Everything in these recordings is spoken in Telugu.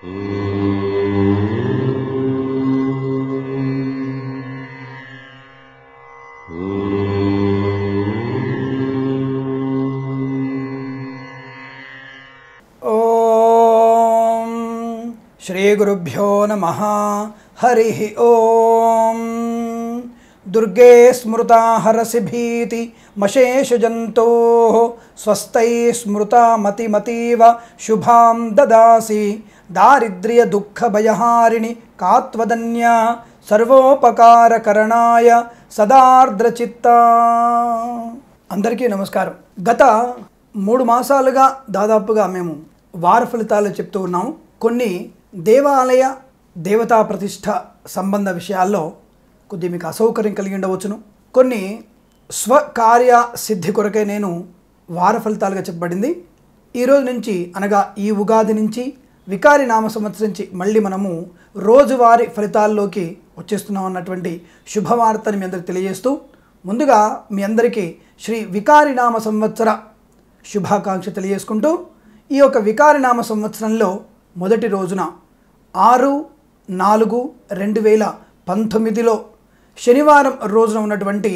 శ్రీ గురుభ్యో నమః. హరి ఓం. దుర్గే స్మృతా హరసి భీతి మశేషజంతో స్వస్థై స్మృతా మతిమతీవ శుభాం దదాసి దారిద్ర్య దుఃఖ భయహారిణి కాత్వదన్య సర్వోపకారకరణాయ సదార్ద్రచిత్త. అందరికీ నమస్కారం. గత 3 మాసాలుగా దాదాపుగా మేము వార ఫలితాలు చెప్తూ ఉన్నాము. కొన్ని దేవాలయ దేవతా ప్రతిష్ట సంబంధ విషయాల్లో కొద్ది మీకు అసౌకర్యం కలిగి ఉండవచ్చును. కొన్ని స్వకార్య సిద్ధి కొరకే నేను వార ఫలితాలుగా చెప్పబడింది. ఈరోజు నుంచి అనగా ఈ ఉగాది నుంచి వికారి నామ సంవత్సరం నుంచి మళ్ళీ మనము రోజువారీ ఫలితాల్లోకి వచ్చేస్తున్నాం అన్నటువంటి శుభవార్తని మీ అందరికి తెలియజేస్తూ, ముందుగా మీ అందరికీ శ్రీ వికారి నామ సంవత్సర శుభాకాంక్ష తెలియజేసుకుంటూ, ఈ యొక్క వికారి నామ సంవత్సరంలో మొదటి రోజున 6/4/2019లో శనివారం రోజున ఉన్నటువంటి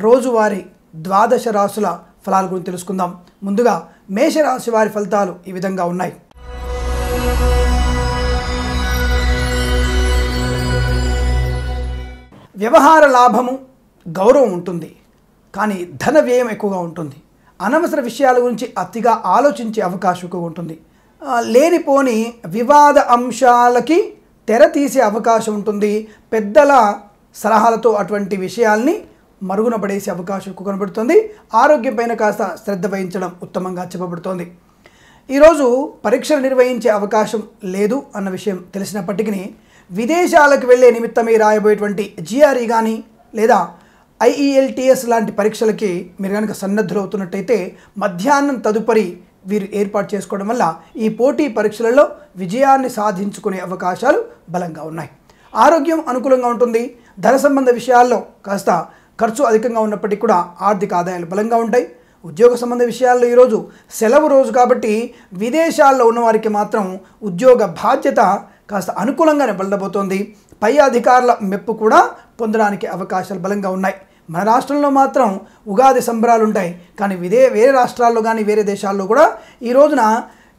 రోజువారీ ద్వాదశ రాశుల ఫలాల గురించి తెలుసుకుందాం. ముందుగా మేషరాశి వారి ఫలితాలు ఈ విధంగా ఉన్నాయి. వ్యవహార లాభము, గౌరవం ఉంటుంది, కానీ ధన వ్యయం ఎక్కువగా ఉంటుంది. అనవసర విషయాల గురించి అతిగా ఆలోచించే అవకాశం ఎక్కువగా ఉంటుంది. లేనిపోని వివాద అంశాలకి తెర తీసే అవకాశం ఉంటుంది. పెద్దల సలహాలతో అటువంటి విషయాల్ని మరుగున పడేసే అవకాశం ఎక్కువ కనబడుతుంది. ఆరోగ్యం పైన కాస్త శ్రద్ధ వహించడం ఉత్తమంగా చెప్పబడుతోంది. ఈరోజు పరీక్షలు నిర్వహించే అవకాశం లేదు అన్న విషయం తెలిసినప్పటికీ విదేశాలకు వెళ్ళే నిమిత్తమే రాయబోయేటువంటి GRE కానీ లేదా IELTS లాంటి పరీక్షలకి మీరు కనుక సన్నద్ధులవుతున్నట్టయితే మధ్యాహ్నం తదుపరి వీరు ఏర్పాటు చేసుకోవడం వల్ల ఈ పోటీ పరీక్షలలో విజయాన్ని సాధించుకునే అవకాశాలు బలంగా ఉన్నాయి. ఆరోగ్యం అనుకూలంగా ఉంటుంది. ధన సంబంధ విషయాల్లో కాస్త ఖర్చు అధికంగా ఉన్నప్పటికీ కూడా ఆర్థిక ఆదాయాలు బలంగా ఉంటాయి. ఉద్యోగ సంబంధ విషయాల్లో ఈరోజు సెలవు రోజు కాబట్టి విదేశాల్లో ఉన్నవారికి మాత్రం ఉద్యోగ బాధ్యత కాస్త అనుకూలంగానే బలబోతోంది. పై అధికారుల మెప్పు కూడా పొందడానికి అవకాశాలు బలంగా ఉన్నాయి. మన రాష్ట్రంలో మాత్రం ఉగాది సంబరాలు ఉంటాయి, కానీ వేరే రాష్ట్రాల్లో కానీ వేరే దేశాల్లో కూడా ఈ రోజున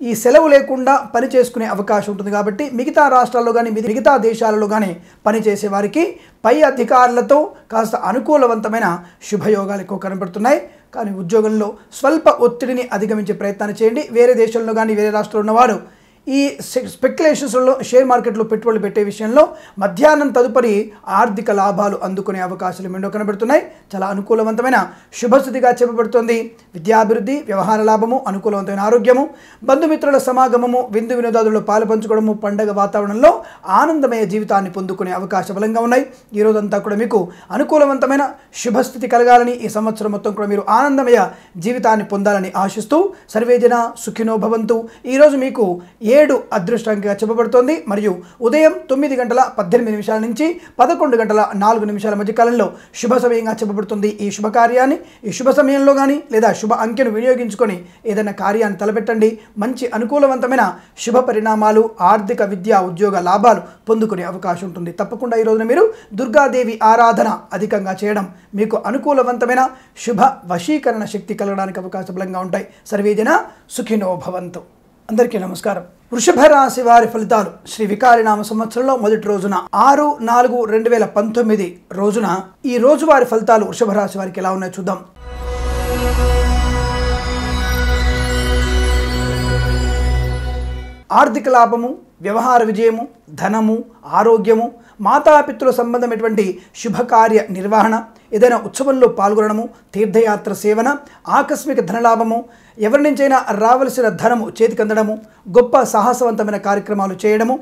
ఈ సెలవు లేకుండా పని చేసుకునే అవకాశం ఉంటుంది. కాబట్టి మిగతా రాష్ట్రాల్లో కానీ మిగతా దేశాలలో కానీ పనిచేసే వారికి పై అధికారులతో కాస్త అనుకూలవంతమైన శుభయోగాలు ఎక్కువ కనబడుతున్నాయి. కానీ ఉద్యోగంలో స్వల్ప ఒత్తిడిని అధిగమించే ప్రయత్నాన్ని చేయండి. వేరే దేశంలో కానీ వేరే రాష్ట్రంలో ఉన్నవారు ఈ స్పెక్యులేషన్స్లో షేర్ మార్కెట్లో పెట్టుబడులు పెట్టే విషయంలో మధ్యాహ్నం తదుపరి ఆర్థిక లాభాలు అందుకునే అవకాశాలు మెండో కనబడుతున్నాయి. చాలా అనుకూలవంతమైన శుభస్థితిగా చెప్పబడుతుంది. విద్యాభివృద్ధి, వ్యవహార లాభము, అనుకూలవంతమైన ఆరోగ్యము, బంధుమిత్రుల సమాగమము, విందు వినోదాదుల్లో పాలు పంచుకోవడము, పండగ వాతావరణంలో ఆనందమయ జీవితాన్ని పొందుకునే అవకాశం బలంగా ఉన్నాయి. ఈ రోజంతా కూడా మీకు అనుకూలవంతమైన శుభస్థితి కలగాలని, ఈ సంవత్సరం మొత్తం కూడా మీరు ఆనందమయ జీవితాన్ని పొందాలని ఆశిస్తూ సర్వేజన సుఖినో భవంతు. ఈరోజు మీకు 7 అదృష్టంగా చెప్పబడుతోంది. మరియు ఉదయం 9:18 నుంచి 11:04 మధ్య కాలంలో శుభ సమయంగా చెప్పబడుతుంది. ఈ శుభకార్యాన్ని ఈ శుభ సమయంలో కానీ లేదా శుభ అంకెను వినియోగించుకొని ఏదైనా కార్యాన్ని తలపెట్టండి. మంచి అనుకూలవంతమైన శుభ పరిణామాలు, ఆర్థిక, విద్యా, ఉద్యోగ లాభాలు పొందుకునే అవకాశం ఉంటుంది. తప్పకుండా ఈ రోజున మీరు దుర్గాదేవి ఆరాధన అధికంగా చేయడం మీకు అనుకూలవంతమైన శుభ వశీకరణ శక్తి కలగడానికి అవకాశం బలంగా ఉంటాయి. సర్వేజన సుఖినో భవంతు. అందరికీ నమస్కారం. వృషభ రాశి వారి ఫలితాలు శ్రీ వికారి నామ సంవత్సరంలో మొదటి రోజున 6/4/2019 రోజున ఈ రోజువారి ఫలితాలు వృషభ రాశి వారికి ఎలా ఉన్నాయో చూద్దాం. ఆర్థిక లాభము, వ్యవహార విజయము, ధనము, ఆరోగ్యము, మాతాపితృల సంబంధమైనటువంటి శుభకార్య నిర్వహణ, ఏదైనా ఉత్సవంలో పాల్గొనడము, తీర్థయాత్ర సేవన, ఆకస్మిక ధనలాభము, ఎవరి నుంచైనా రావలసిన ధనము చేతికందడము, గొప్ప సాహసవంతమైన కార్యక్రమాలు చేయడము,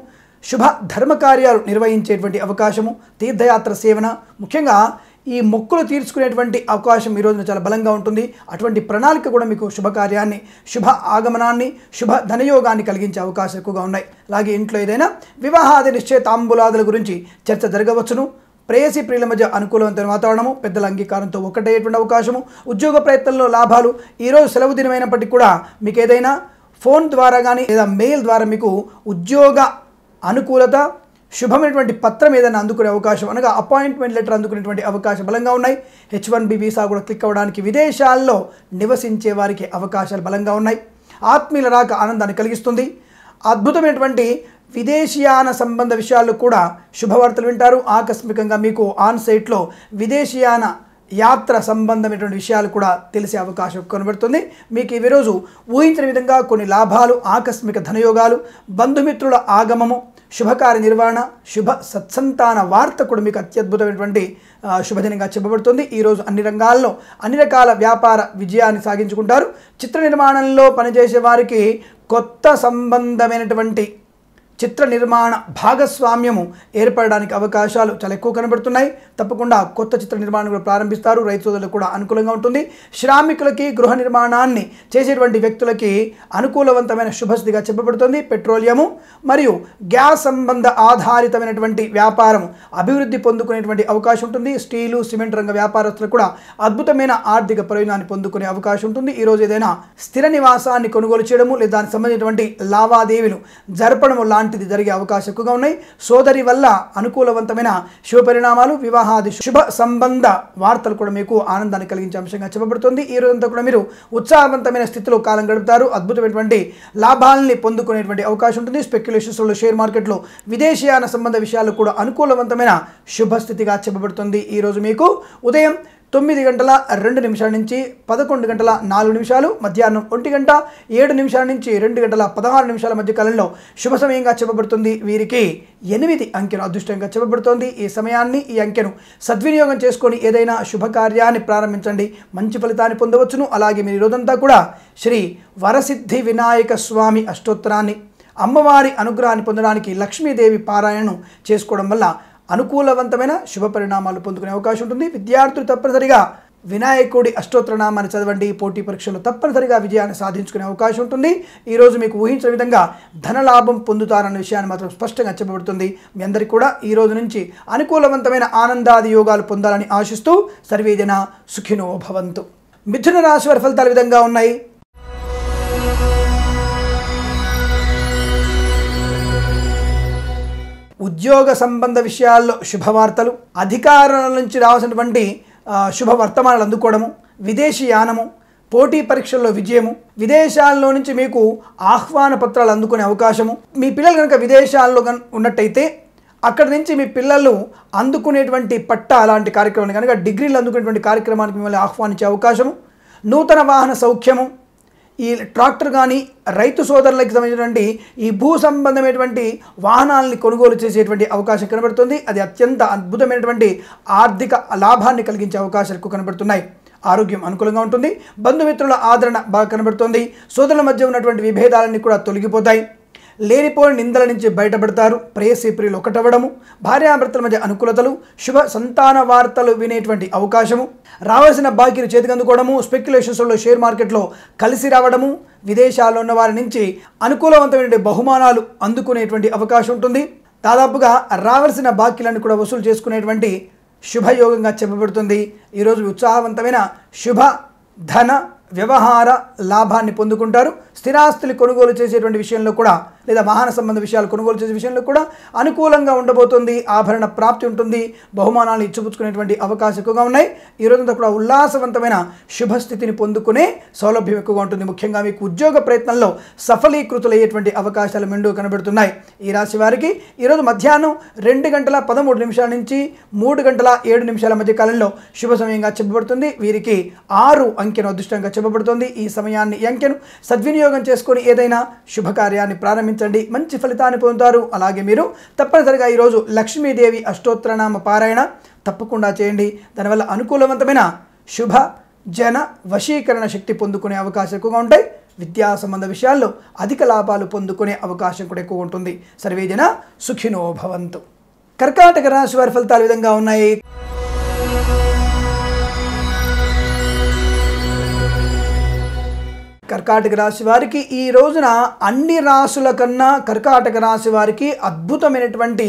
శుభ ధర్మకార్యాలు నిర్వహించేటువంటి అవకాశము, తీర్థయాత్ర సేవన, ముఖ్యంగా ఈ మొక్కులు తీర్చుకునేటువంటి అవకాశం ఈ రోజున చాలా బలంగా ఉంటుంది. అటువంటి ప్రణాళిక కూడా మీకు శుభకార్యాన్ని, శుభ ఆగమనాన్ని, శుభ ధనయోగాన్ని కలిగించే అవకాశం ఎక్కువగా ఉన్నాయి. అలాగే ఇంట్లో ఏదైనా వివాహాది నిశ్చయితాంబులాదుల గురించి చర్చ జరగవచ్చును. ప్రేయసి ప్రియుల మధ్య అనుకూలవంతమైన వాతావరణము, పెద్దల అంగీకారంతో ఒకటయ్యేటువంటి అవకాశము, ఉద్యోగ ప్రయత్నంలో లాభాలు. ఈరోజు సెలవు దినమైనప్పటికీ కూడా మీకు ఏదైనా ఫోన్ ద్వారా కానీ లేదా మెయిల్ ద్వారా మీకు ఉద్యోగ అనుకూలత, శుభమైనటువంటి పత్రం ఏదైనా అందుకునే అవకాశం, అనగా అపాయింట్మెంట్ లెటర్ అందుకునేటువంటి అవకాశం బలంగా ఉన్నాయి. H1B వీసా కూడా క్లిక్ అవ్వడానికి విదేశాల్లో నివసించే వారికి అవకాశాలు బలంగా ఉన్నాయి. ఆత్మీయుల రాక ఆనందాన్ని కలిగిస్తుంది. అద్భుతమైనటువంటి విదేశీయాన సంబంధ విషయాల్లో కూడా శుభవార్తలు వింటారు. ఆకస్మికంగా మీకు ఆన్ సైట్లో విదేశీయాన యాత్ర సంబంధమైనటువంటి విషయాలు కూడా తెలిసే అవకాశం కనబడుతుంది. మీకు ఈ రోజు ఊహించిన విధంగా కొన్ని లాభాలు, ఆకస్మిక ధనయోగాలు, బంధుమిత్రుల ఆగమము, శుభకార్య నిర్వహణ, శుభ సత్సంతాన వార్త కూడా మీకు అత్యద్భుతమైనటువంటి శుభదినంగా చెప్పబడుతుంది. ఈరోజు అన్ని రంగాల్లో అన్ని రకాల వ్యాపార విజయాన్ని సాగించుకుంటారు. చిత్ర నిర్మాణంలో పనిచేసే వారికి కొత్త సంబంధమైనటువంటి చిత్ర నిర్మాణ భాగస్వామ్యము ఏర్పడడానికి అవకాశాలు చాలా ఎక్కువ కనబడుతున్నాయి. తప్పకుండా కొత్త చిత్ర నిర్మాణం కూడా ప్రారంభిస్తారు. రైతు సోదరులకు కూడా అనుకూలంగా ఉంటుంది. శ్రామికులకి, గృహ నిర్మాణాన్ని చేసేటువంటి వ్యక్తులకి అనుకూలవంతమైన శుభస్థితిగా చెప్పబడుతుంది. పెట్రోలియము మరియు గ్యాస్ సంబంధ ఆధారితమైనటువంటి వ్యాపారం అభివృద్ధి పొందుకునేటువంటి అవకాశం ఉంటుంది. స్టీలు, సిమెంట్ రంగ వ్యాపారస్తులకు కూడా అద్భుతమైన ఆర్థిక ప్రయోజనాన్ని పొందుకునే అవకాశం ఉంటుంది. ఈరోజు ఏదైనా స్థిర నివాసాన్ని కొనుగోలు చేయడము లేదా దానికి సంబంధించినటువంటి లావాదేవీలు జరపడము లాంటిది జరిగే అవకాశం ఎక్కువగా ఉన్నాయి. సోదరి వల్ల అనుకూలవంతమైన శుభ పరిణామాలు, వివాహాది శుభ సంబంధ వార్తలు కూడా మీకు ఆనందాన్ని కలిగించే అంశంగా చెప్పబడుతుంది. ఈ రోజంతా కూడా మీరు ఉత్సాహవంతమైన స్థితిలో కాలం గడుపుతారు. అద్భుతమైనటువంటి లాభాలని పొందుకునేటువంటి అవకాశం ఉంటుంది. స్పెక్యులేషన్స్లో, షేర్ మార్కెట్లో, విదేశీయాన సంబంధ విషయాలు కూడా అనుకూలవంతమైన శుభస్థితిగా చెప్పబడుతుంది. ఈరోజు మీకు ఉదయం 9:02 నుంచి 11:04, మధ్యాహ్నం 1:07 నుంచి 2:16 మధ్య కాలంలో శుభ సమయంగా చెప్పబడుతుంది. వీరికి 8 అంకెను అదృష్టంగా చెప్పబడుతోంది. ఈ సమయాన్ని, ఈ అంకెను సద్వినియోగం చేసుకొని ఏదైనా శుభకార్యాన్ని ప్రారంభించండి, మంచి ఫలితాన్ని పొందవచ్చును. అలాగే మీరు ఈరోజంతా కూడా శ్రీ వరసిద్ధి వినాయక స్వామి అష్టోత్తరాన్ని, అమ్మవారి అనుగ్రహాన్ని పొందడానికి లక్ష్మీదేవి పారాయణను చేసుకోవడం వల్ల అనుకూలవంతమైన శుభ పరిణామాలు పొందుకునే అవకాశం ఉంటుంది. విద్యార్థులు తప్పనిసరిగా వినాయకుడి అష్టోత్తరనామాన్ని చదవండి. పోటీ పరీక్షలు తప్పనిసరిగా విజయాన్ని సాధించుకునే అవకాశం ఉంటుంది. ఈరోజు మీకు ఊహించిన విధంగా ధనలాభం పొందుతారన్న విషయాన్ని మాత్రం స్పష్టంగా చెప్పబడుతుంది. మీ అందరికీ కూడా ఈ రోజు నుంచి అనుకూలవంతమైన ఆనందాది యోగాలు పొందాలని ఆశిస్తూ సర్వేజన సుఖినో భవంతు. మిథున రాశి వారి ఫలితాలు విధంగా ఉన్నాయి. ఉద్యోగ సంబంధ విషయాల్లో శుభవార్తలు, అధికారుల నుంచి రావాల్సినటువంటి శుభ వర్తమానాలు అందుకోవడము, విదేశీయానము, పోటీ పరీక్షల్లో విజయము, విదేశాల్లో నుంచి మీకు ఆహ్వాన పత్రాలు అందుకునే అవకాశము. మీ పిల్లలు కనుక విదేశాల్లో ఉన్నట్టయితే అక్కడి నుంచి మీ పిల్లలు అందుకునేటువంటి పట్టా అలాంటి కార్యక్రమాన్ని కనుక డిగ్రీలు అందుకునేటువంటి కార్యక్రమానికి మిమ్మల్ని ఆహ్వానించే అవకాశము. నూతన వాహన సౌఖ్యము, ఈ ట్రాక్టర్ కానీ రైతు సోదరులకు సంబంధించినటువంటి ఈ భూ సంబంధమైనటువంటి వాహనాలని కొనుగోలు చేసేటువంటి అవకాశం కనబడుతుంది. అది అత్యంత అద్భుతమైనటువంటి ఆర్థిక లాభాన్ని కలిగించే అవకాశాలు ఎక్కువ కనబడుతున్నాయి. ఆరోగ్యం అనుకూలంగా ఉంటుంది. బంధుమిత్రుల ఆదరణ బాగా కనబడుతుంది. సోదరుల మధ్య ఉన్నటువంటి విభేదాలన్నీ కూడా తొలగిపోతాయి. లేనిపోని నిందల నుంచి బయటపడతారు. ప్రేయసి ప్రియులు ఒకటవ్వడము, భార్యాభర్తల మధ్య అనుకూలతలు, శుభ సంతాన వార్తలు వినేటువంటి అవకాశము, రావాల్సిన బాకీలు చేతికి అందుకోవడము, స్పెక్యులేషన్స్లో, షేర్ మార్కెట్లో కలిసి రావడము, విదేశాల్లో ఉన్న వారి నుంచి అనుకూలవంతమైన బహుమానాలు అందుకునేటువంటి అవకాశం ఉంటుంది. దాదాపుగా రావాల్సిన బాకీలను కూడా వసూలు చేసుకునేటువంటి శుభయోగంగా చెప్పబడుతుంది. ఈరోజు ఉత్సాహవంతమైన శుభ ధన వ్యవహార లాభాన్ని పొందుకుంటారు. స్థిరాస్తులు కొనుగోలు చేసేటువంటి విషయంలో కూడా లేదా వాహన సంబంధ విషయాలు కొనుగోలు చేసే విషయంలో కూడా అనుకూలంగా ఉండబోతుంది. ఆభరణ ప్రాప్తి ఉంటుంది. బహుమానాలు ఇచ్చిపుచ్చుకునేటువంటి అవకాశం ఎక్కువగా ఉన్నాయి. ఈ రోజంతా కూడా ఉల్లాసవంతమైన శుభస్థితిని పొందుకునే సౌలభ్యం ఎక్కువగా ఉంటుంది. ముఖ్యంగా మీకు ఉద్యోగ ప్రయత్నంలో సఫలీకృతులయ్యేటువంటి అవకాశాలు మెండుగా కనబడుతున్నాయి. ఈ రాశి వారికి ఈరోజు మధ్యాహ్నం 2:13 నుంచి 3:07 మధ్య కాలంలో శుభ సమయంగా చెప్పబడుతుంది. వీరికి 6 అంకెను అదృష్టంగా చెప్పబడుతుంది. ఈ సమయాన్ని, ఈ అంకెను సద్వినియోగం చేసుకొని ఏదైనా శుభకార్యాన్ని ప్రారంభించండి, మంచి ఫలితాన్ని పొందుతారు. అలాగే మీరు తప్పనిసరిగా ఈరోజు లక్ష్మీదేవి అష్టోత్తరనామ పారాయణ తప్పకుండా చేయండి. దానివల్ల అనుకూలవంతమైన శుభ జన వశీకరణ శక్తి పొందుకునే అవకాశం ఎక్కువగా ఉంటాయి. విద్యా సంబంధ విషయాల్లో అధిక లాభాలు పొందుకునే అవకాశం కూడా ఎక్కువ ఉంటుంది. సర్వేజన సుఖినో భవంతు. కర్కాటక రాశి వారి ఫలితాలు విధంగా ఉన్నాయి. కర్కాటక రాశి వారికి ఈ రోజున అన్ని రాశుల కన్నా కర్కాటక రాశి వారికి అద్భుతమైనటువంటి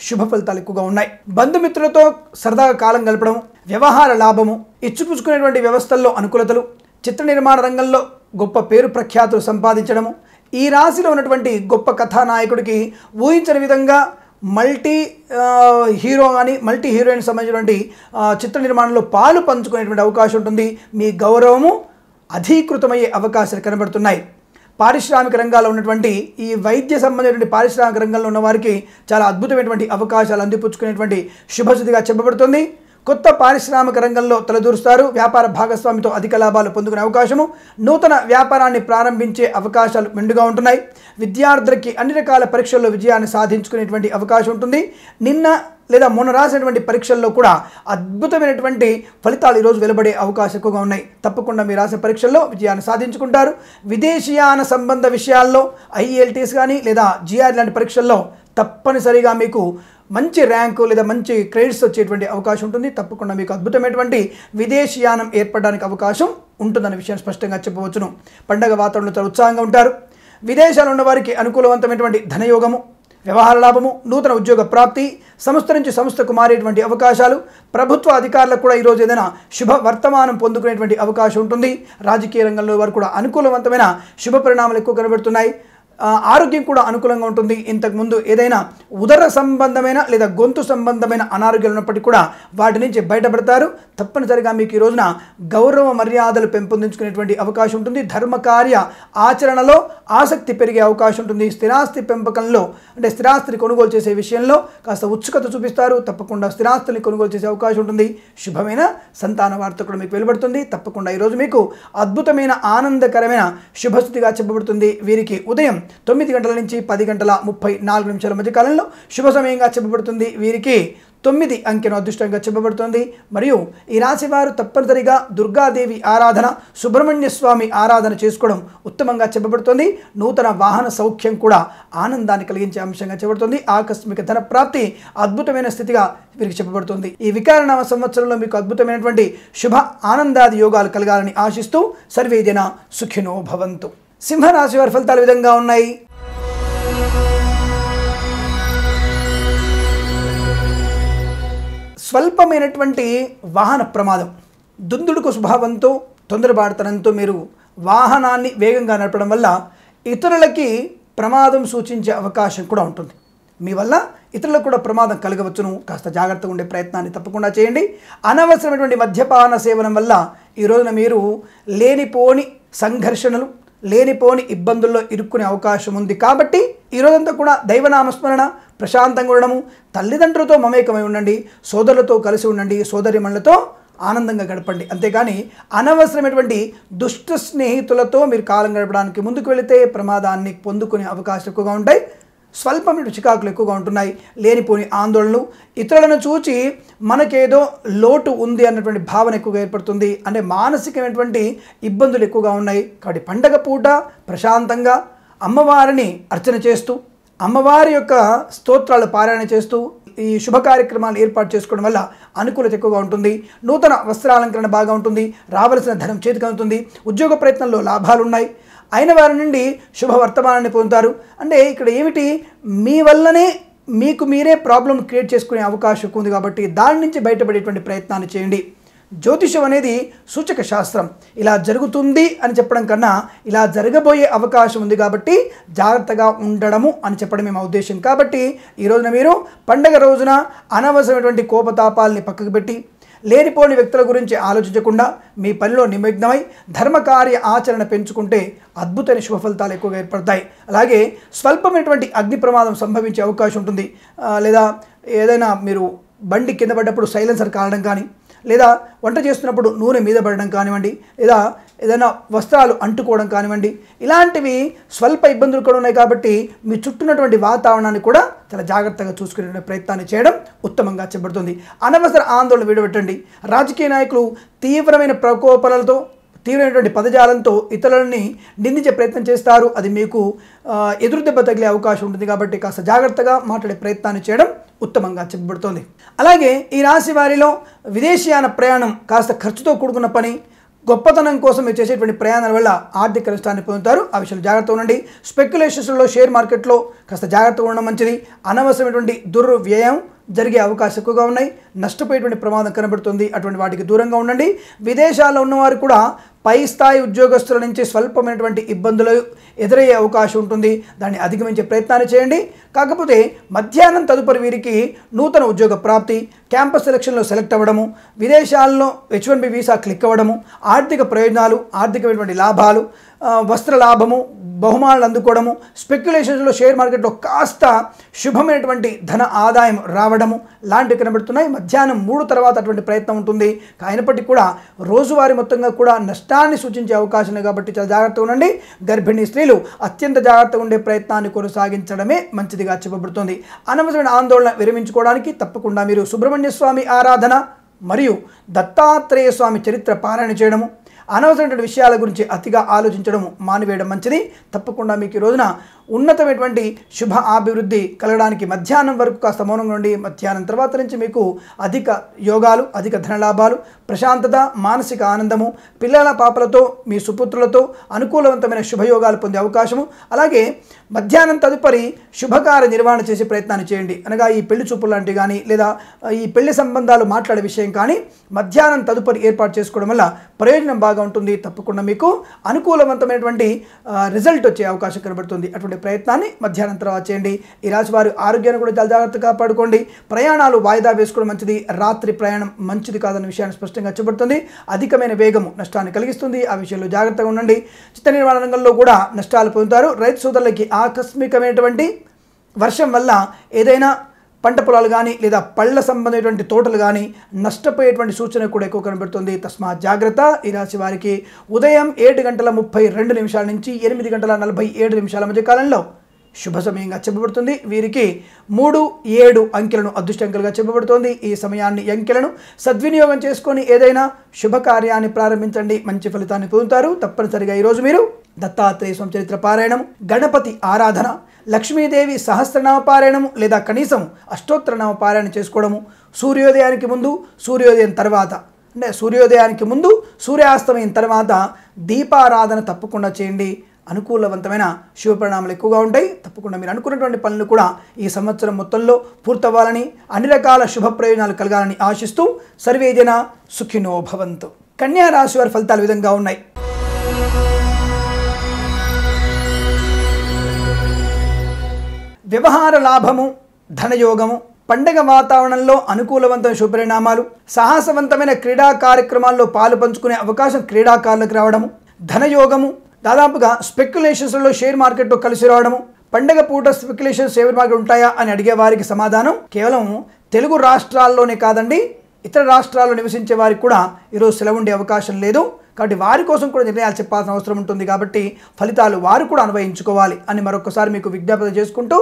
శుభ ఫలితాలు ఎక్కువగా ఉన్నాయి. బంధుమిత్రులతో సరదాగా కాలం గడపడం, వ్యవహార లాభము, ఇచ్చిపుచ్చుకునేటువంటి వ్యవస్థల్లో అనుకూలతలు, చిత్ర నిర్మాణ రంగంలో గొప్ప పేరు ప్రఖ్యాతులు సంపాదించడము, ఈ రాశిలో ఉన్నటువంటి గొప్ప కథానాయకుడికి ఊహించని విధంగా మల్టీ హీరో కానీ మల్టీ హీరోయిన్ సంబంధించినటువంటి చిత్ర నిర్మాణంలో పాలు పంచుకునేటువంటి అవకాశం ఉంటుంది. మీ గౌరవము అధీకృతమయ్యే అవకాశాలు కనబడుతున్నాయి. పారిశ్రామిక రంగాల్లో ఉన్నటువంటి ఈ వైద్య సంబంధించినటువంటి పారిశ్రామిక రంగంలో ఉన్న వారికి చాలా అద్భుతమైనటువంటి అవకాశాలు అందిపుచ్చుకునేటువంటి శుభస్థితిగా చెప్పబడుతుంది. కొత్త పారిశ్రామిక రంగంలో తలదూరుస్తారు. వ్యాపార భాగస్వామితో అధిక లాభాలు పొందుకునే అవకాశము, నూతన వ్యాపారాన్ని ప్రారంభించే అవకాశాలు మెండుగా ఉంటున్నాయి. విద్యార్థులకి అన్ని రకాల పరీక్షల్లో విజయాన్ని సాధించుకునేటువంటి అవకాశం ఉంటుంది. నిన్న లేదా మొన్న రాసినటువంటి పరీక్షల్లో కూడా అద్భుతమైనటువంటి ఫలితాలు ఈరోజు వెలువడే అవకాశం ఎక్కువగా ఉన్నాయి. తప్పకుండా మీరు రాసే పరీక్షల్లో విజయాన్ని సాధించుకుంటారు. విదేశీయాన సంబంధ విషయాల్లో IELTS కానీ లేదా GR లాంటి పరీక్షల్లో తప్పనిసరిగా మీకు మంచి ర్యాంకు లేదా మంచి క్రెడిట్స్ వచ్చేటువంటి అవకాశం ఉంటుంది. తప్పకుండా మీకు అద్భుతమైనటువంటి విదేశీయానం ఏర్పడడానికి అవకాశం ఉంటుందనే విషయాన్ని స్పష్టంగా చెప్పవచ్చును. పండగ వాతావరణంలో చాలా ఉత్సాహంగా ఉంటారు. విదేశాల్లో ఉన్న వారికి అనుకూలవంతమైనటువంటి ధనయోగము, వ్యవహార లాభము, నూతన ఉద్యోగ ప్రాప్తి, సంస్థ నుంచి సంస్థకు మారేటువంటి అవకాశాలు, ప్రభుత్వ అధికారులకు కూడా ఈరోజు ఏదైనా శుభ వర్తమానం పొందుకునేటువంటి అవకాశం ఉంటుంది. రాజకీయ రంగంలో వారు కూడా అనుకూలవంతమైన శుభ పరిణామాలు ఎక్కువ కనబడుతున్నాయి. ఆరోగ్యం కూడా అనుకూలంగా ఉంటుంది. ఇంతకుముందు ఏదైనా ఉదర సంబంధమైన లేదా గొంతు సంబంధమైన అనారోగ్యాలు ఉన్నప్పటికీ కూడా వాటి నుంచి బయటపడతారు. తప్పనిసరిగా మీకు ఈ రోజున గౌరవ మర్యాదలు పెంపొందించుకునేటువంటి అవకాశం ఉంటుంది. ధర్మకార్య ఆచరణలో ఆసక్తి పెరిగే అవకాశం ఉంటుంది. స్థిరాస్తి పెంపకంలో అంటే స్థిరాస్తిని కొనుగోలు చేసే విషయంలో కాస్త ఉత్సుకత చూపిస్తారు. తప్పకుండా స్థిరాస్తిని కొనుగోలు చేసే అవకాశం ఉంటుంది. శుభమైన సంతాన వార్త కూడా మీకు వెలువడుతుంది. తప్పకుండా ఈరోజు మీకు అద్భుతమైన ఆనందకరమైన శుభస్థితిగా చెప్పబడుతుంది. వీరికి ఉదయం 9 గంటల నుంచి 10:34 మధ్య కాలంలో శుభ సమయంగా చెప్పబడుతుంది. వీరికి 9 అంకెను అదృష్టంగా చెప్పబడుతుంది. మరియు ఈ రాశి వారు తప్పనిసరిగా దుర్గాదేవి ఆరాధన, సుబ్రహ్మణ్య స్వామి ఆరాధన చేసుకోవడం ఉత్తమంగా చెప్పబడుతుంది. నూతన వాహన సౌఖ్యం కూడా ఆనందాన్ని కలిగించే అంశంగా చెప్పబడుతుంది. ఆకస్మిక ధన ప్రాప్తి అద్భుతమైన స్థితిగా వీరికి చెప్పబడుతుంది. ఈ వికారనామ సంవత్సరంలో మీకు అద్భుతమైనటువంటి శుభ ఆనందాది యోగాలు కలగాలని ఆశిస్తూ సర్వే జన సుఖినో భవంతు. సింహరాశి వారి ఫలితాలు విధంగా ఉన్నాయి. స్వల్పమైనటువంటి వాహన ప్రమాదం, దుందుడుకు స్వభావంతో తొందరపాటుతనంతో మీరు వాహనాన్ని వేగంగా నడపడం వల్ల ఇతరులకి ప్రమాదం సూచించే అవకాశం కూడా ఉంటుంది. మీ వల్ల ఇతరులకు కూడా ప్రమాదం కలగవచ్చును. కాస్త జాగ్రత్తగా ఉండే ప్రయత్నాన్ని తప్పకుండా చేయండి. అనవసరమైనటువంటి మద్యపాన సేవనం వల్ల ఈ రోజున మీరు లేనిపోని సంఘర్షణలు, లేనిపోని ఇబ్బందుల్లో ఇరుక్కునే అవకాశం ఉంది. కాబట్టి ఈ రోజంతా కూడా దైవనామస్మరణ, ప్రశాంతంగా ఉండడము, తల్లిదండ్రులతో మమేకమై ఉండండి, సోదరులతో కలిసి ఉండండి, సోదరిమణులతో ఆనందంగా గడపండి. అంతేగాని అనవసరమైనటువంటి దుష్ట స్నేహితులతో మీరు కాలం గడపడానికి ముందుకు వెళితే ప్రమాదాన్ని పొందుకునే అవకాశాలు ఎక్కువగా ఉంటాయి. స్వల్పమైన చికాకులు ఎక్కువగా ఉంటున్నాయి. లేనిపోని ఆందోళనలు, ఇతరులను చూచి మనకేదో లోటు ఉంది అన్నటువంటి భావన ఎక్కువగా ఏర్పడుతుంది. అంటే మానసికమైనటువంటి ఇబ్బందులు ఎక్కువగా ఉన్నాయి. కాబట్టి పండగ పూట ప్రశాంతంగా అమ్మవారిని అర్చన చేస్తూ, అమ్మవారి యొక్క స్తోత్రాలు పారాయణ చేస్తూ ఈ శుభ కార్యక్రమాలు ఏర్పాటు చేసుకోవడం వల్ల అనుకూలత ఎక్కువగా ఉంటుంది. నూతన వస్త్రాలంకరణ బాగా ఉంటుంది. రావలసిన ధనం చేతికి అందుతుంది. ఉద్యోగ ప్రయత్నంలో లాభాలు ఉన్నాయి. అయిన వారి నుండి శుభవర్తమానాన్ని పొందుతారు. అంటే ఇక్కడ ఏమిటి, మీ వల్లనే మీకు మీరే ప్రాబ్లం క్రియేట్ చేసుకునే అవకాశం ఉంది. కాబట్టి దాని నుంచి బయటపడేటువంటి ప్రయత్నాన్ని చేయండి. జ్యోతిషం అనేది సూచక శాస్త్రం. ఇలా జరుగుతుంది అని చెప్పడం కన్నా ఇలా జరగబోయే అవకాశం ఉంది కాబట్టి జాగ్రత్తగా ఉండడము అని చెప్పడం మా ఉద్దేశం. కాబట్టి ఈ రోజున మీరు పండగ రోజున అనవసరమైనటువంటి కోపతాపాలని పక్కకు పెట్టి, లేనిపోని వ్యక్తుల గురించి ఆలోచించకుండా మీ పనిలో నిమగ్నమై ధర్మకార్య ఆచరణ పెంచుకుంటే అద్భుతమైన శుభ ఫలితాలు ఎక్కువగా ఏర్పడతాయి. అలాగే స్వల్పమైనటువంటి అగ్ని ప్రమాదం సంభవించే అవకాశం ఉంటుంది. లేదా ఏదైనా మీరు బండి కింద పడ్డప్పుడు సైలెన్సర్ కాలడం కానీ, లేదా వంట చేస్తున్నప్పుడు నూనె మీద పడడం కానివ్వండి, లేదా ఏదైనా వస్త్రాలు అంటుకోవడం కానివ్వండి, ఇలాంటివి స్వల్ప ఇబ్బందులు కూడా ఉన్నాయి. కాబట్టి మీ చుట్టూన్నటువంటి వాతావరణాన్ని కూడా చాలా జాగ్రత్తగా చూసుకునే ప్రయత్నాన్ని చేయడం ఉత్తమంగా చెప్పబడుతుంది. అనవసర ఆందోళన విడబెట్టండి. రాజకీయ నాయకులు తీవ్రమైన ప్రకోపాలతో, తీవ్రమైనటువంటి పదజాలంతో ఇతరులని నిందించే ప్రయత్నం చేస్తారు. అది మీకు ఎదురు దెబ్బ తగిలే అవకాశం ఉంటుంది. కాబట్టి కాస్త జాగ్రత్తగా మాట్లాడే ప్రయత్నాన్ని చేయడం ఉత్తమంగా చెప్పబడుతుంది. అలాగే ఈ రాశి వారిలో విదేశీయాన ప్రయాణం కాస్త ఖర్చుతో కూడుకున్న పని, గొప్పతనం కోసం మీరు చేసేటువంటి ప్రయాణాల వల్ల ఆర్థిక నష్టాన్ని పొందుతారు. ఆ విషయంలో జాగ్రత్తగా ఉండండి. స్పెక్యులేషన్స్లో, షేర్ మార్కెట్లో కాస్త జాగ్రత్తగా ఉండడం మంచిది. అనవసరమైనటువంటి దుర్వ్యయం, జరిగే అవకాశం ఎక్కువగా ఉన్నాయి. నష్టపోయేటువంటి ప్రమాదం కనబడుతుంది. అటువంటి వాటికి దూరంగా ఉండండి. విదేశాల్లో ఉన్నవారు కూడా పై స్థాయి ఉద్యోగస్తుల నుంచి స్వల్పమైనటువంటి ఇబ్బందులు ఎదురయ్యే అవకాశం ఉంటుంది. దాన్ని అధిగమించే ప్రయత్నాన్ని చేయండి. కాకపోతే మధ్యాహ్నం తదుపరి వీరికి నూతన ఉద్యోగ ప్రాప్తి, క్యాంపస్ సెలక్షన్లో సెలెక్ట్ అవ్వడము, విదేశాల్లో H1B వీసా క్లిక్ అవ్వడము, ఆర్థిక ప్రయోజనాలు, ఆర్థికమైనటువంటి లాభాలు, వస్త్ర లాభము, బహుమానాలు అందుకోవడము, స్పెక్యులేషన్స్లో షేర్ మార్కెట్లో కాస్త శుభమైనటువంటి ధన ఆదాయం రావడము లాంటివి కనబడుతున్నాయి. మధ్యాహ్నం 3 తర్వాత అటువంటి ప్రయత్నం ఉంటుంది. అయినప్పటికీ కూడా రోజువారీ మొత్తంగా కూడా నష్టాన్ని సూచించే అవకాశం ఉంది. కాబట్టి చాలా జాగ్రత్తగా ఉండండి. గర్భిణీ స్త్రీలు అత్యంత జాగ్రత్తగా ఉండే ప్రయత్నాన్ని కొనసాగించడమే మంచిదిగా చెప్పబడుతుంది. అనవసరమైన ఆందోళన విరమించుకోవడానికి తప్పకుండా మీరు సుబ్రహ్మణ్య స్వామి ఆరాధన మరియు దత్తాత్రేయ స్వామి చరిత్ర పారాయణ చేయడము, అనవసరమైన విషయాల గురించి అతిగా ఆలోచించడం మానివేయడం మంచిది. తప్పకుండా మీకు ఈ రోజున ఉన్నతమైనటువంటి శుభ అభివృద్ధి కలగడానికి మధ్యాహ్నం వరకు కాస్త మౌనంగా ఉండి మధ్యాహ్నం తర్వాత నుంచి మీకు అధిక యోగాలు, అధిక ధనలాభాలు, ప్రశాంతత, మానసిక ఆనందము, పిల్లల పాపలతో మీ సుపుత్రులతో అనుకూలవంతమైన శుభయోగాలు పొందే అవకాశము. అలాగే మధ్యాహ్నం తదుపరి శుభకార్య నిర్వహణ చేసే ప్రయత్నాన్ని చేయండి. అనగా ఈ పెళ్లి చూపులు లాంటివి కానీ లేదా ఈ పెళ్లి సంబంధాలు మాట్లాడే విషయం కానీ మధ్యాహ్నం తదుపరి ఏర్పాటు చేసుకోవడం వల్ల ప్రయోజనం బాగా ఉంటుంది. తప్పకుండా మీకు అనుకూలవంతమైనటువంటి రిజల్ట్ వచ్చే అవకాశం కనబడుతుంది. అటువంటి ప్రయత్నాన్ని మధ్యాహ్నం తర్వాత చేయండి. ఈ రాశి వారి ఆరోగ్యాన్ని కూడా చాలా జాగ్రత్తగా కాపాడుకోండి. ప్రయాణాలు వాయిదా వేసుకోవడం మంచిది. రాత్రి ప్రయాణం మంచిది కాదన్న విషయాన్ని స్పష్టంగా చెప్పబడుతుంది. అధికమైన వేగము నష్టాన్ని కలిగిస్తుంది. ఆ విషయంలో జాగ్రత్తగా ఉండండి. చిత్త నిర్మాణ రంగంలో కూడా నష్టాలు పొందుతారు. రైతు సోదరులకి ఆకస్మికమైనటువంటి వర్షం వల్ల ఏదైనా పంట పొలాలు కానీ లేదా పళ్ళ సంబంధమైనటువంటి తోటలు కానీ నష్టపోయేటువంటి సూచన కూడా ఎక్కువ కనబడుతుంది. తస్మాత్ జాగ్రత్త. ఈ రాశి వారికి ఉదయం 7:32 నుంచి 8:47 మధ్య కాలంలో శుభ సమయంగా చెప్పబడుతుంది. వీరికి 3, 7 అంకెలను అదృష్టంకలుగా చెప్పబడుతోంది. ఈ సమయాన్ని అంకెలను సద్వినియోగం చేసుకొని ఏదైనా శుభకార్యాన్ని ప్రారంభించండి. మంచి ఫలితాన్ని పొందుతారు. తప్పనిసరిగా ఈరోజు మీరు దత్తాత్రేయ స్వామి చరిత్ర పారాయణం, గణపతి ఆరాధన, లక్ష్మీదేవి సహస్రనామ పారాయణము లేదా కనీసం అష్టోత్తరనామ పారాయణ చేసుకోవడము, సూర్యోదయానికి ముందు, సూర్యోదయం తర్వాత, అంటే సూర్యోదయానికి ముందు, సూర్యాస్తమయం తర్వాత దీపారాధన తప్పకుండా చేయండి. అనుకూలవంతమైన శుభపరిణామాలు ఎక్కువగా ఉంటాయి. తప్పకుండా మీరు అనుకున్నటువంటి పనులు కూడా ఈ సంవత్సరం మొత్తంలో పూర్తవ్వాలని, అన్ని రకాల శుభ ప్రయోజనాలు కలగాలని ఆశిస్తూ సర్వేజన సుఖినో భవంతు. కన్యా రాశి వారి ఫలితాలు విధంగా ఉన్నాయి. వ్యవహార లాభము, ధనయోగము, పండగ వాతావరణంలో అనుకూలవంతమైన శుభపరిణామాలు, సాహసవంతమైన క్రీడా కార్యక్రమాల్లో పాలు పంచుకునే అవకాశం క్రీడాకారులకు రావడము, ధనయోగము, దాదాపుగా స్పెక్యులేషన్స్లో షేర్ మార్కెట్లో కలిసి రావడము. పండగ పూట స్పెక్యులేషన్ షేర్ మార్కెట్ ఉంటాయా అని అడిగే వారికి సమాధానం కేవలం తెలుగు రాష్ట్రాల్లోనే కాదండి, ఇతర రాష్ట్రాల్లో నివసించే వారికి కూడా ఈరోజు సెలవు ఉండే అవకాశం లేదు. కాబట్టి వారి కోసం కూడా నిర్ణయాలు చెప్పాల్సిన అవసరం ఉంటుంది. కాబట్టి ఫలితాలు వారు కూడా అన్వయించుకోవాలి అని మరొకసారి మీకు విజ్ఞాపన చేసుకుంటూ,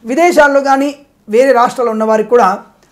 విదేశాల్లో కానీ వేరే రాష్ట్రాల్లో ఉన్న వారికి కూడా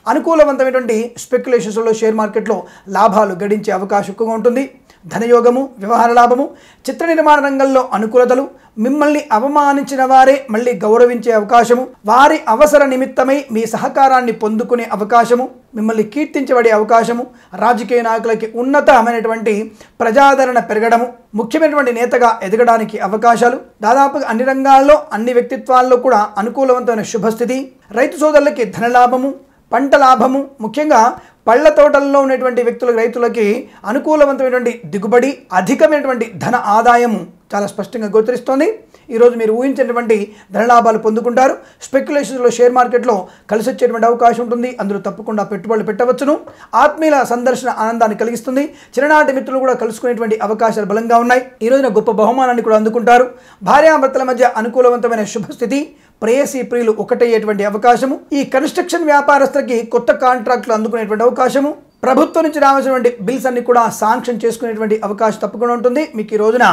అనుకూలవంతమైనటువంటి స్పెక్యులేషన్స్లో షేర్ మార్కెట్లో లాభాలు గడించే అవకాశం ఎక్కువగా ఉంటుంది. ధనయోగము, వ్యవహార లాభము, చిత్ర నిర్మాణ రంగంలో అనుకూలతలు, మిమ్మల్ని అవమానించిన వారే మళ్ళీ గౌరవించే అవకాశము, వారి అవసర నిమిత్తమై మీ సహకారాన్ని పొందుకునే అవకాశము, మిమ్మల్ని కీర్తించబడే అవకాశము, రాజకీయ నాయకులకి ఉన్నతమైనటువంటి ప్రజాదరణ పెరగడము, ముఖ్యమైనటువంటి నేతగా ఎదగడానికి అవకాశాలు, దాదాపుగా అన్ని రంగాల్లో అన్ని వ్యక్తిత్వాల్లో కూడా అనుకూలవంతమైన శుభస్థితి, రైతు సోదరులకి ధనలాభము, పంట లాభము, ముఖ్యంగా పళ్ళ తోటల్లో ఉన్నటువంటి వ్యక్తులకు, రైతులకి అనుకూలవంతమైనటువంటి దిగుబడి, అధికమైనటువంటి ధన ఆదాయము చాలా స్పష్టంగా గోచరిస్తోంది. ఈరోజు మీరు ఊహించినటువంటి ధనలాభాలు పొందుకుంటారు. స్పెక్యులేషన్స్లో షేర్ మార్కెట్లో కలిసి వచ్చేటువంటి అవకాశం ఉంటుంది. అందులో తప్పకుండా పెట్టుబడులు పెట్టవచ్చును. ఆత్మీయుల సందర్శన ఆనందాన్ని కలిగిస్తుంది. చిన్ననాటి మిత్రులు కూడా కలుసుకునేటువంటి అవకాశాలు బలంగా ఉన్నాయి. ఈ రోజున గొప్ప బహుమానాన్ని కూడా అందుకుంటారు. భార్యాభర్తల మధ్య అనుకూలవంతమైన శుభస్థితి, ప్రేయసీ ప్రియులు ఒకటయ్యేటువంటి అవకాశము, ఈ కన్స్ట్రక్షన్ వ్యాపారస్తులకి కొత్త కాంట్రాక్టులు అందుకునేటువంటి అవకాశము, ప్రభుత్వం నుంచి రావాల్సినటువంటి బిల్స్ అన్ని కూడా శాంక్షన్ చేసుకునేటువంటి అవకాశం తప్పకుండా ఉంటుంది. మీకు ఈ రోజున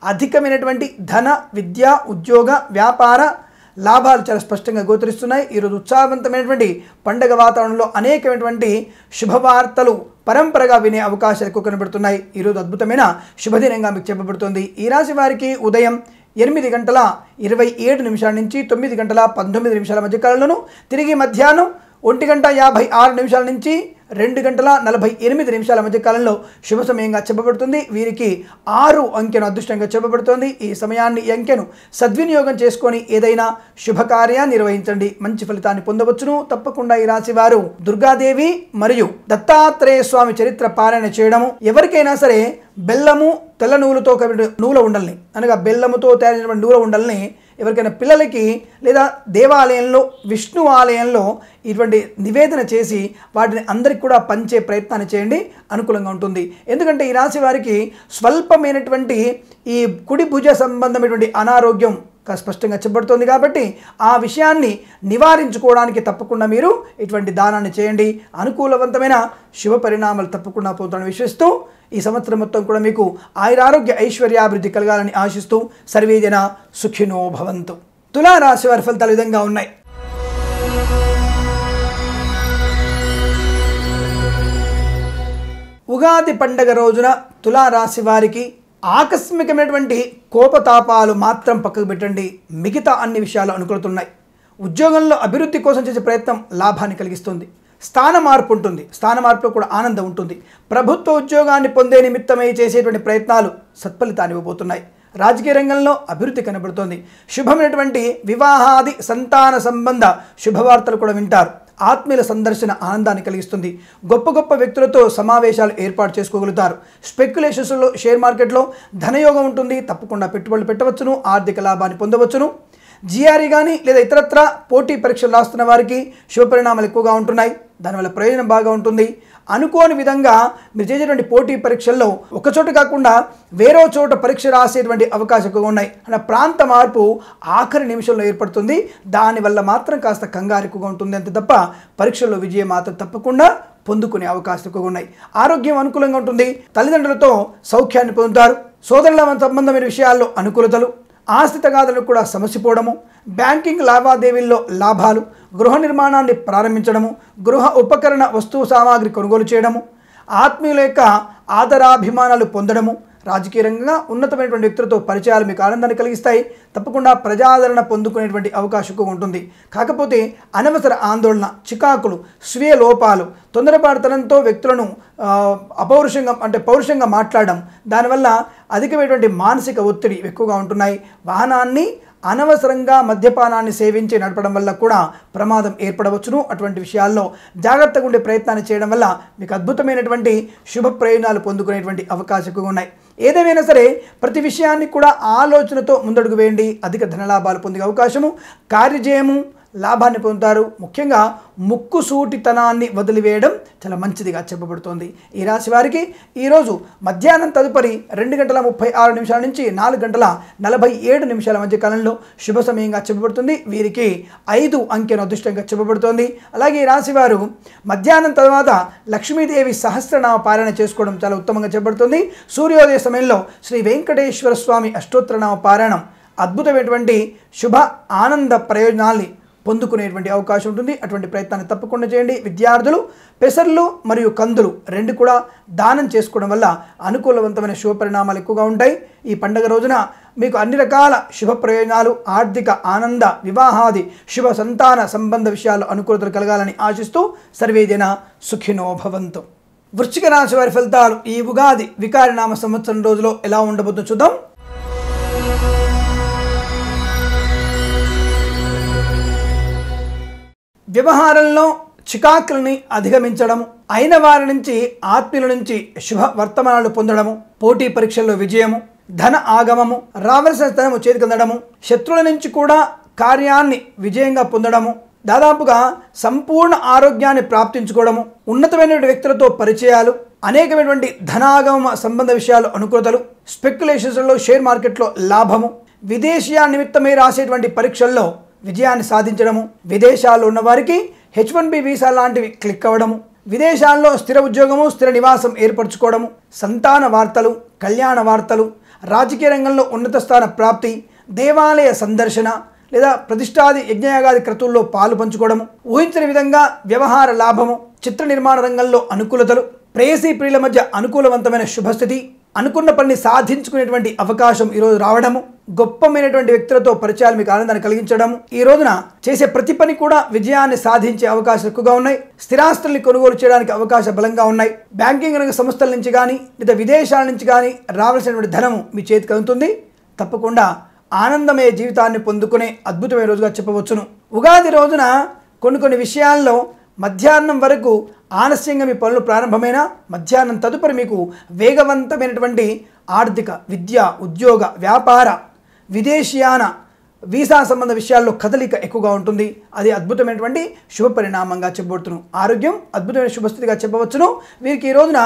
అధికమైనటువంటి ధన, విద్య, ఉద్యోగ, వ్యాపార లాభాలు చాలా స్పష్టంగా గోచరిస్తున్నాయి. ఈరోజు ఉత్సాహవంతమైనటువంటి పండగ వాతావరణంలో అనేకమైనటువంటి శుభవార్తలు పరంపరగా వినే అవకాశాలు ఎక్కువ కనబడుతున్నాయి. ఈరోజు అద్భుతమైన శుభదినంగా మీకు చెప్పబడుతుంది. ఈ రాశి వారికి ఉదయం 8:27 నుంచి 9:19 మధ్య కాలంలోను, తిరిగి మధ్యాహ్నం 1:56 నుంచి 2:48 మధ్య కాలంలో శుభ సమయంగా చెప్పబడుతుంది. వీరికి 6 అంకెను అదృష్టంగా చెప్పబడుతుంది. ఈ సమయాన్ని ఈ అంకెను సద్వినియోగం చేసుకొని ఏదైనా శుభకార్యాన్ని నిర్వహించండి, మంచి ఫలితాన్ని పొందవచ్చును. తప్పకుండా ఈ రాశి వారు దుర్గాదేవి మరియు దత్తాత్రేయ స్వామి చరిత్ర పారాయణ చేయడము, ఎవరికైనా సరే బెల్లము తెల్ల నువ్వులతో నూల ఉండల్ని అనగా బెల్లముతో తయారైనటువంటి నూల ఉండల్ని ఎవరికైనా పిల్లలకి లేదా దేవాలయంలో విష్ణు ఆలయంలో ఇటువంటి నివేదన చేసి వాటిని అందరికి కూడా పంచే ప్రయత్నాన్ని చేయండి, అనుకూలంగా ఉంటుంది. ఎందుకంటే ఈ రాశి వారికి స్వల్పమైనటువంటి ఈ కుడి భుజ సంబంధమైనటువంటి అనారోగ్యం స్పష్టంగా చెప్పబడుతుంది. కాబట్టి ఆ విషయాన్ని నివారించుకోవడానికి తప్పకుండా మీరు ఇటువంటి దానాన్ని చేయండి. అనుకూలవంతమైన శుభ పరిణామాలు తప్పకుండా పోతానని విశ్వసిస్తూ ఈ సంవత్సరం మొత్తం కూడా మీకు ఆయురారోగ్య ఐశ్వర్యాభివృద్ధి కలగాలని ఆశిస్తూ సర్వేజన సుఖినో భవంతు. తులా రాశి వారి ఫలితాలు విధంగా ఉన్నాయి. ఉగాది పండగ రోజున తులా రాశి వారికి ఆకస్మికమైనటువంటి కోపతాపాలు మాత్రం పక్కకు పెట్టండి, మిగతా అన్ని విషయాలు అనుకూలతున్నాయి. ఉద్యోగంలో అభివృద్ధి కోసం చేసే ప్రయత్నం లాభాన్ని కలిగిస్తుంది. స్థాన మార్పు ఉంటుంది, స్థాన మార్పులో కూడా ఆనందం ఉంటుంది. ప్రభుత్వ ఉద్యోగాన్ని పొందే నిమిత్తమై చేసేటువంటి ప్రయత్నాలు సత్ఫలితాన్ని ఇవ్వబోతున్నాయి. రాజకీయ రంగంలో అభివృద్ధి కనబడుతోంది. శుభమైనటువంటి వివాహాది సంతాన సంబంధ శుభవార్తలు కూడా వింటారు. ఆత్మీయుల సందర్శన ఆనందాన్ని కలిగిస్తుంది. గొప్ప గొప్ప వ్యక్తులతో సమావేశాలు ఏర్పాటు చేసుకోగలుగుతారు. స్పెక్యులేషన్స్లో షేర్ మార్కెట్లో ధనయోగం ఉంటుంది. తప్పకుండా పెట్టుబడులు పెట్టవచ్చును, ఆర్థిక లాభాన్ని పొందవచ్చును. జిఆర్ఈ కానీ లేదా ఇతరత్ర పోటీ పరీక్షలు రాస్తున్న వారికి శుభ పరిణామాలు ఎక్కువగా ఉంటున్నాయి. దానివల్ల ప్రయోజనం బాగా ఉంటుంది. అనుకోని విధంగా మీరు చేసేటువంటి పోటీ పరీక్షల్లో ఒకచోట కాకుండా వేరే చోట పరీక్ష రాసేటువంటి అవకాశం ఎక్కువగా ఉన్నాయి. అన్న ప్రాంత మార్పు ఆఖరి నిమిషంలో ఏర్పడుతుంది. దానివల్ల మాత్రం కాస్త కంగారు ఎక్కువగా ఉంటుంది అంతే తప్ప పరీక్షల్లో విజయం మాత్రం తప్పకుండా పొందుకునే అవకాశం ఎక్కువగా ఉన్నాయి. ఆరోగ్యం అనుకూలంగా ఉంటుంది. తల్లిదండ్రులతో సౌఖ్యాన్ని పొందుతారు. సోదరుల సంబంధమైన విషయాల్లో అనుకూలతలు, ఆస్తి తగాదాలకు కూడా సమసిపోవడము, బ్యాంకింగ్ లావాదేవీల్లో లాభాలు, గృహ నిర్మాణాన్ని ప్రారంభించడము, గృహ ఉపకరణ వస్తువు సామాగ్రి కొనుగోలు చేయడము, ఆత్మీయుల యొక్క ఆదరాభిమానాలు పొందడము, రాజకీయ రంగంగా ఉన్నతమైనటువంటి వ్యక్తులతో పరిచయాలు మీకు ఆనందాన్ని కలిగిస్తాయి. తప్పకుండా ప్రజాదరణ పొందుకునేటువంటి అవకాశం ఎక్కువ ఉంటుంది. కాకపోతే అనవసర ఆందోళన, చికాకులు, స్వీయ లోపాలు, తొందరపాటుతనంతో వ్యక్తులను పౌరుషంగా మాట్లాడడం, దానివల్ల అధికమైనటువంటి మానసిక ఒత్తిడి ఎక్కువగా ఉంటున్నాయి. వాహనాన్ని అనవసరంగా మద్యపానాన్ని సేవించి నడపడం వల్ల కూడా ప్రమాదం ఏర్పడవచ్చును. అటువంటి విషయాల్లో జాగ్రత్తగా ఉండే ప్రయత్నాన్ని చేయడం వల్ల మీకు అద్భుతమైనటువంటి శుభ ప్రయోజనాలు పొందుకునేటువంటి అవకాశం ఎక్కువగా ఉన్నాయి. ఏదేమైనా సరే ప్రతి విషయాన్ని కూడా ఆలోచనతో ముందడుగు వేయండి. అధిక ధనలాభాలు పొందే అవకాశము, కార్యజయము, లాభాన్ని పొందుతారు. ముఖ్యంగా ముక్కుసూటితనాన్ని వదిలివేయడం చాలా మంచిదిగా చెప్పబడుతోంది. ఈ రాశి వారికి ఈరోజు మధ్యాహ్నం తదుపరి 2:36 నుంచి 4:47 మధ్య కాలంలో శుభ సమయంగా చెప్పబడుతుంది. వీరికి 5 అంకెను అదృష్టంగా చెప్పబడుతోంది. అలాగే ఈ రాశి వారు మధ్యాహ్నం తర్వాత లక్ష్మీదేవి సహస్రనామ పారాయణ చేసుకోవడం చాలా ఉత్తమంగా చెప్పబడుతుంది. సూర్యోదయ సమయంలో శ్రీ వెంకటేశ్వర స్వామి అష్టోత్తరనామ పారాయణం అద్భుతమైనటువంటి శుభ ఆనంద ప్రయోజనాల్ని పొందుకునేటువంటి అవకాశం ఉంటుంది. అటువంటి ప్రయత్నాన్ని తప్పకుండా చేయండి. విద్యార్థులు పెసర్లు మరియు కందులు 2 కూడా దానం చేసుకోవడం వల్ల అనుకూలవంతమైన శుభ పరిణామాలు ఎక్కువగా ఉంటాయి. ఈ పండుగ రోజున మీకు అన్ని రకాల శుభ ప్రయోజనాలు, ఆర్థిక ఆనంద, వివాహాది శుభ సంతాన సంబంధ విషయాలు అనుకూలతలు కలగాలని ఆశిస్తూ సర్వేజన సుఖినో భవంతు. వృశ్చిక రాశి వారి ఫలితాలు ఈ ఉగాది వికారినామ సంవత్సరం రోజులో ఎలా ఉండబోతుందో చూద్దాం. వ్యవహారంలో చికాకులని అధిగమించడము, అయిన వారి నుంచి ఆత్మీయుల నుంచి శుభ వర్తమానాలు పొందడము, పోటీ పరీక్షల్లో విజయము, ధన ఆగమము, రావలసిన ధనము చేతికి అందడము, శత్రువుల నుంచి కూడా కార్యాన్ని విజయంగా పొందడము, దాదాపుగా సంపూర్ణ ఆరోగ్యాన్ని ప్రాప్తించుకోవడము, ఉన్నతమైన వ్యక్తులతో పరిచయాలు, అనేకమైనటువంటి ధనాగమ సంబంధ విషయాలు అనుకూలతలు, స్పెక్యులేషన్స్లో షేర్ మార్కెట్లో లాభము, విదేశీయ నిమిత్తమై రాసేటువంటి పరీక్షల్లో విజయాన్ని సాధించడము, విదేశాల్లో ఉన్న వారికి H1B వీసా లాంటివి క్లిక్ అవ్వడము, విదేశాల్లో స్థిర ఉద్యోగము, స్థిర నివాసం ఏర్పరచుకోవడము, సంతాన వార్తలు, కళ్యాణ వార్తలు, రాజకీయ రంగంలో ఉన్నత స్థాన ప్రాప్తి, దేవాలయ సందర్శన లేదా ప్రతిష్టాది యజ్ఞయాగాది క్రతువుల్లో పాలు పంచుకోవడము, ఊహించిన విధంగా వ్యవహార లాభము, చిత్ర నిర్మాణ రంగంలో అనుకూలతలు, ప్రేయసీ ప్రియుల మధ్య అనుకూలవంతమైన శుభస్థితి, అనుకున్న పనిని సాధించుకునేటువంటి అవకాశం ఈరోజు రావడము, గొప్పమైనటువంటి వ్యక్తులతో పరిచయాలు మీకు ఆనందాన్ని కలిగించడము, ఈ రోజున చేసే ప్రతి పని కూడా విజయాన్ని సాధించే అవకాశాలు ఎక్కువగా ఉన్నాయి. స్థిరాస్తుల్ని కొనుగోలు చేయడానికి అవకాశాలు బలంగా ఉన్నాయి. బ్యాంకింగ్ రంగ సంస్థల నుంచి కానీ లేదా విదేశాల నుంచి కానీ రావాల్సినటువంటి ధనము మీ చేతికి అందుతుంది. తప్పకుండా ఆనందమయ జీవితాన్ని పొందుకునే అద్భుతమైన రోజుగా చెప్పవచ్చును. ఉగాది రోజున కొన్ని విషయాల్లో మధ్యాహ్నం వరకు ఆలస్యంగా మీ పనులు ప్రారంభమైన మధ్యాహ్నం తదుపరి మీకు వేగవంతమైనటువంటి ఆర్థిక, విద్య, ఉద్యోగ, వ్యాపార, విదేశీయాన, వీసా సంబంధ విషయాల్లో కదలిక ఎక్కువగా ఉంటుంది. అది అద్భుతమైనటువంటి శుభ పరిణామంగా చెప్పబడుతున్నాం. ఆరోగ్యం అద్భుతమైన శుభస్థితిగా చెప్పవచ్చును. వీరికి ఈ రోజున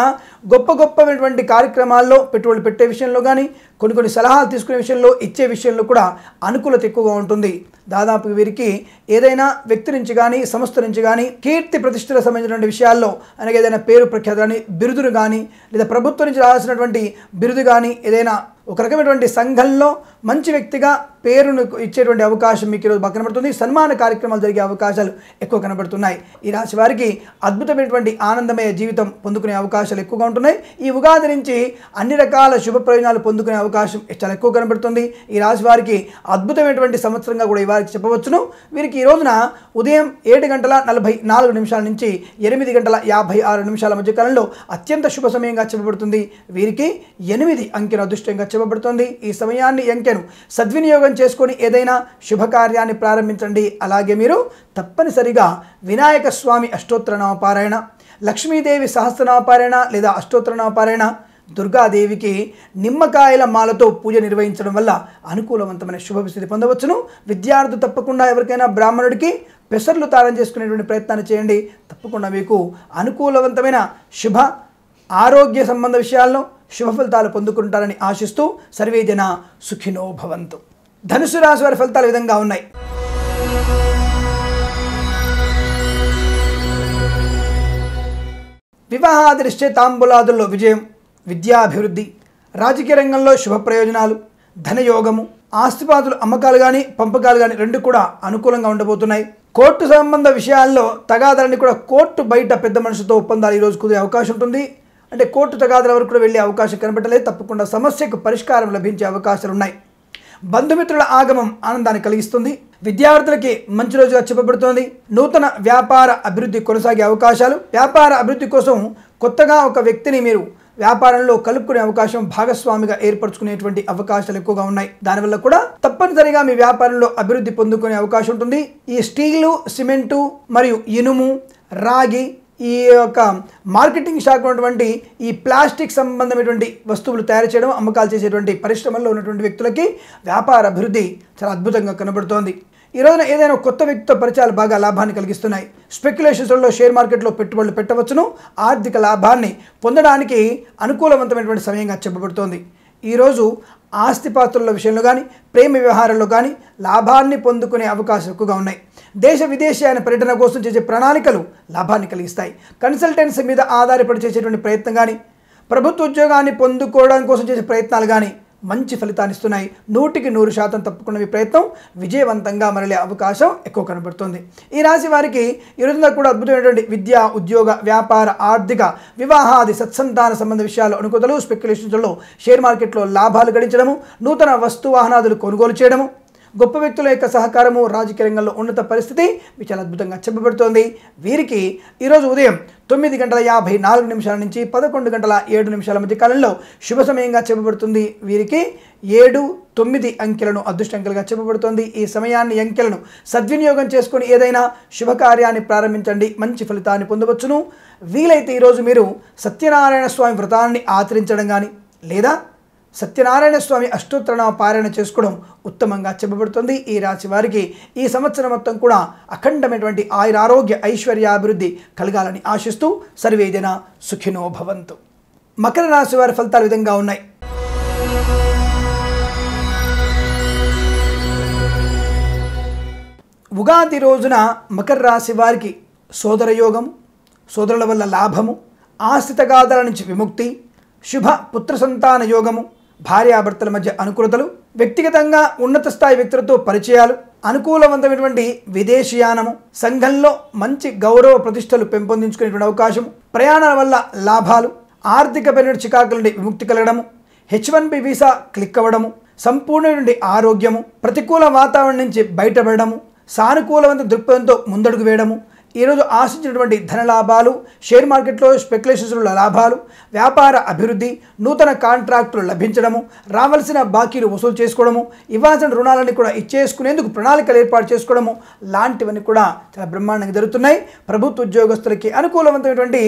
గొప్పమైనటువంటి కార్యక్రమాల్లో పెట్టుబడులు పెట్టే విషయంలో కానీ కొన్ని సలహాలు తీసుకునే విషయంలో, ఇచ్చే విషయంలో కూడా అనుకూలత ఎక్కువగా ఉంటుంది. దాదాపు వీరికి ఏదైనా వ్యక్తి నుంచి కానీ సంస్థ నుంచి కానీ కీర్తి ప్రతిష్టలకు సంబంధించినటువంటి విషయాల్లో, అనగా ఏదైనా పేరు ప్రఖ్యాత కానీ బిరుదును కానీ లేదా ప్రభుత్వం నుంచి రావాల్సినటువంటి బిరుదు కానీ ఏదైనా ఒక రకమైనటువంటి సంఘంలో మంచి వ్యక్తిగా పేరును ఇచ్చేటువంటి అవకాశం మీకు ఈరోజు బాగా కనబడుతుంది. సన్మాన కార్యక్రమాలు జరిగే అవకాశాలు ఎక్కువ కనబడుతున్నాయి. ఈ రాశి వారికి అద్భుతమైనటువంటి ఆనందమయ జీవితం పొందుకునే అవకాశాలు ఎక్కువగా ఉంటున్నాయి. ఈ ఉగాది నుంచి అన్ని రకాల శుభ ప్రయోజనాలు పొందుకునే అవకాశం చాలా ఎక్కువ కనబడుతుంది. ఈ రాశి వారికి అద్భుతమైనటువంటి సంవత్సరంగా కూడా ఈ వారికి చెప్పవచ్చును. వీరికి ఈ రోజున ఉదయం 7:44 నుంచి 8:56 మధ్య కాలంలో అత్యంత శుభ సమయంగా చెప్పబడుతుంది. వీరికి 8 అంకెను అదృష్టంగా చెప్పబడుతుంది. ఈ సమయాన్ని అంకెను సద్వినియోగం చేసుకొని ఏదైనా శుభకార్యాన్ని ప్రారంభించండి. అలాగే మీరు తప్పనిసరిగా వినాయక స్వామి అష్టోత్తరనామ పారాయణ, లక్ష్మీదేవి సహస్రనామపారాయణ లేదా అష్టోత్తరనామపారాయణ, దుర్గాదేవికి నిమ్మకాయల మాలతో పూజ నిర్వహించడం వల్ల అనుకూలవంతమైన శుభస్థితి పొందవచ్చును. విద్యార్థులు తప్పకుండా ఎవరికైనా బ్రాహ్మణుడికి పెసర్లు తాళం చేసుకునేటువంటి ప్రయత్నాన్ని చేయండి. తప్పకుండా మీకు అనుకూలవంతమైన శుభ ఆరోగ్య సంబంధ విషయాల్లో శుభ ఫలితాలు పొందుకుంటారని ఆశిస్తూ సర్వేజన సుఖినో భవంతు. ధనుసు రాశి వారి ఫలితాలు ఈ విధంగా ఉన్నాయి. వివాహాది నిశ్చయితాంబులాదుల్లో విజయం, విద్యాభివృద్ధి, రాజకీయ రంగంలో శుభ ప్రయోజనాలు, ధనయోగము, ఆస్తిపాతులు అమ్మకాలు కానీ పంపకాలు కానీ రెండు కూడా అనుకూలంగా ఉండబోతున్నాయి. కోర్టు సంబంధ విషయాల్లో తగాదాలని కూడా కోర్టు బయట పెద్ద మనుషులతో ఒప్పందాలు ఈరోజు కుదిరే అవకాశం ఉంటుంది. అంటే కోర్టు తగాదాల వరకు కూడా వెళ్ళే అవకాశం కనబడలేదు. తప్పకుండా సమస్యకు పరిష్కారం లభించే అవకాశాలు ఉన్నాయి. బంధుమిత్రుల ఆగమం ఆనందాన్ని కలిగిస్తుంది. విద్యార్థులకి మంచి రోజుగా చెప్పబడుతోంది. నూతన వ్యాపార అభివృద్ధి కొనసాగే అవకాశాలు, వ్యాపార అభివృద్ధి కోసం కొత్తగా ఒక వ్యక్తిని మీరు వ్యాపారంలో కలుపుకునే అవకాశం, భాగస్వామిగా ఏర్పరచుకునేటువంటి అవకాశాలు ఎక్కువగా ఉన్నాయి. దానివల్ల కూడా తప్పనిసరిగా మీ వ్యాపారంలో అభివృద్ధి పొందుకునే అవకాశం ఉంటుంది. ఈ స్టీలు, సిమెంటు మరియు ఇనుము, రాగి, ఈ యొక్క మార్కెటింగ్ శాఖ ఉన్నటువంటి ఈ ప్లాస్టిక్ సంబంధమైనటువంటి వస్తువులు తయారు చేయడం, అమ్మకాలు చేసేటువంటి పరిశ్రమల్లో ఉన్నటువంటి వ్యక్తులకి వ్యాపార అభివృద్ధి చాలా అద్భుతంగా కనబడుతోంది. ఈ రోజున ఏదైనా కొత్త వ్యక్తితో పరిచయాలు బాగా లాభాన్ని కలిగిస్తున్నాయి. స్పెక్యులేషన్స్లో షేర్ మార్కెట్లో పెట్టుబడులు పెట్టవచ్చును. ఆర్థిక లాభాన్ని పొందడానికి అనుకూలవంతమైనటువంటి సమయంగా చెప్పబడుతోంది. ఈరోజు ఆస్తిపాత్రుల విషయంలో కానీ ప్రేమ వ్యవహారాల్లో కానీ లాభాన్ని పొందుకునే అవకాశం ఎక్కువగా ఉన్నాయి. దేశ విదేశీయాన పర్యటన కోసం చేసే ప్రణాళికలు లాభాన్ని కలిగిస్తాయి. కన్సల్టెన్సీ మీద ఆధారపడి చేసేటువంటి ప్రయత్నం కానీ, ప్రభుత్వ ఉద్యోగాన్ని పొందుకోవడం కోసం చేసే ప్రయత్నాలు కానీ మంచి ఫలితాన్ని ఇస్తున్నాయి. 100% తప్పకుండా మీ ప్రయత్నం విజయవంతంగా మరలే అవకాశం ఎక్కువ కనబడుతుంది. ఈ రాశి వారికి ఈ రోజున కూడా అద్భుతమైనటువంటి విద్య, ఉద్యోగ, వ్యాపార, ఆర్థిక, వివాహాది, సత్సంతాన సంబంధ విషయాలు అనుకూలతలు, స్పెక్యులేషన్స్లో షేర్ మార్కెట్లో లాభాలు గడించడము, నూతన వస్తు వాహనాదులు కొనుగోలు చేయడము, గొప్ప వ్యక్తుల యొక్క సహకారము, రాజకీయ రంగంలో ఉన్నత పరిస్థితి మీకు చాలా అద్భుతంగా చెప్పబడుతోంది. వీరికి ఈరోజు ఉదయం 9:54 నుంచి 11:07 మధ్య కాలంలో శుభ సమయంగా చెప్పబడుతుంది. వీరికి 7, 9 అంకెలను అదృష్టంకెలుగా చెప్పబడుతోంది. ఈ సమయాన్ని, అంకెలను సద్వినియోగం చేసుకొని ఏదైనా శుభకార్యాన్ని ప్రారంభించండి. మంచి ఫలితాన్ని పొందవచ్చును. వీలైతే ఈరోజు మీరు సత్యనారాయణ స్వామి వ్రతాన్ని ఆచరించడం కానీ లేదా సత్యనారాయణ స్వామి అష్టోత్తరనామ పారాయణ చేసుకోవడం ఉత్తమంగా చెప్పబడుతుంది. ఈ రాశి వారికి ఈ సంవత్సరం మొత్తం కూడా అఖండమైనటువంటి ఆయురారోగ్య, ఐశ్వర్యాభివృద్ధి కలగాలని ఆశిస్తూ సర్వేజన సుఖినో భవంతు. మకర రాశి వారి ఫలితాలు విధంగా ఉన్నాయి. ఉగాది రోజున మకర రాశి వారికి సోదరయోగం, సోదరుల వల్ల లాభము, ఆశ్రితగాథల నుంచి విముక్తి, శుభ పుత్ర సంతాన యోగము, భార్యాభర్తల మధ్య అనుకూలతలు, వ్యక్తిగతంగా ఉన్నత స్థాయి వ్యక్తులతో పరిచయాలు, అనుకూలవంతమైనటువంటి విదేశీయానము, సంఘంలో మంచి గౌరవ ప్రతిష్టలు పెంపొందించుకునేటువంటి అవకాశం, ప్రయాణాల వల్ల లాభాలు, ఆర్థికపరమైన చికాకుల నుండి విముక్తి కలగడము, H1B వీసా క్లిక్ అవ్వడము, సంపూర్ణమైనటువంటి ఆరోగ్యము, ప్రతికూల వాతావరణం నుంచి బయటపడము, సానుకూలమైన దృక్పథంతో ముందడుగు వేయడము, ఈరోజు ఆశించినటువంటి ధనలాభాలు, షేర్ మార్కెట్లో స్పెక్యులేషన్స్లో లాభాలు, వ్యాపార అభివృద్ధి, నూతన కాంట్రాక్టులు లభించడము, రావాల్సిన బాకీలు వసూలు చేసుకోవడము, ఇవ్వాల్సిన రుణాలని కూడా ఇచ్చేసుకునేందుకు ప్రణాళికలు ఏర్పాటు చేసుకోవడము లాంటివన్నీ కూడా చాలా బ్రహ్మాండంగా జరుగుతున్నాయి. ప్రభుత్వ ఉద్యోగస్తులకి అనుకూలవంతమైనటువంటి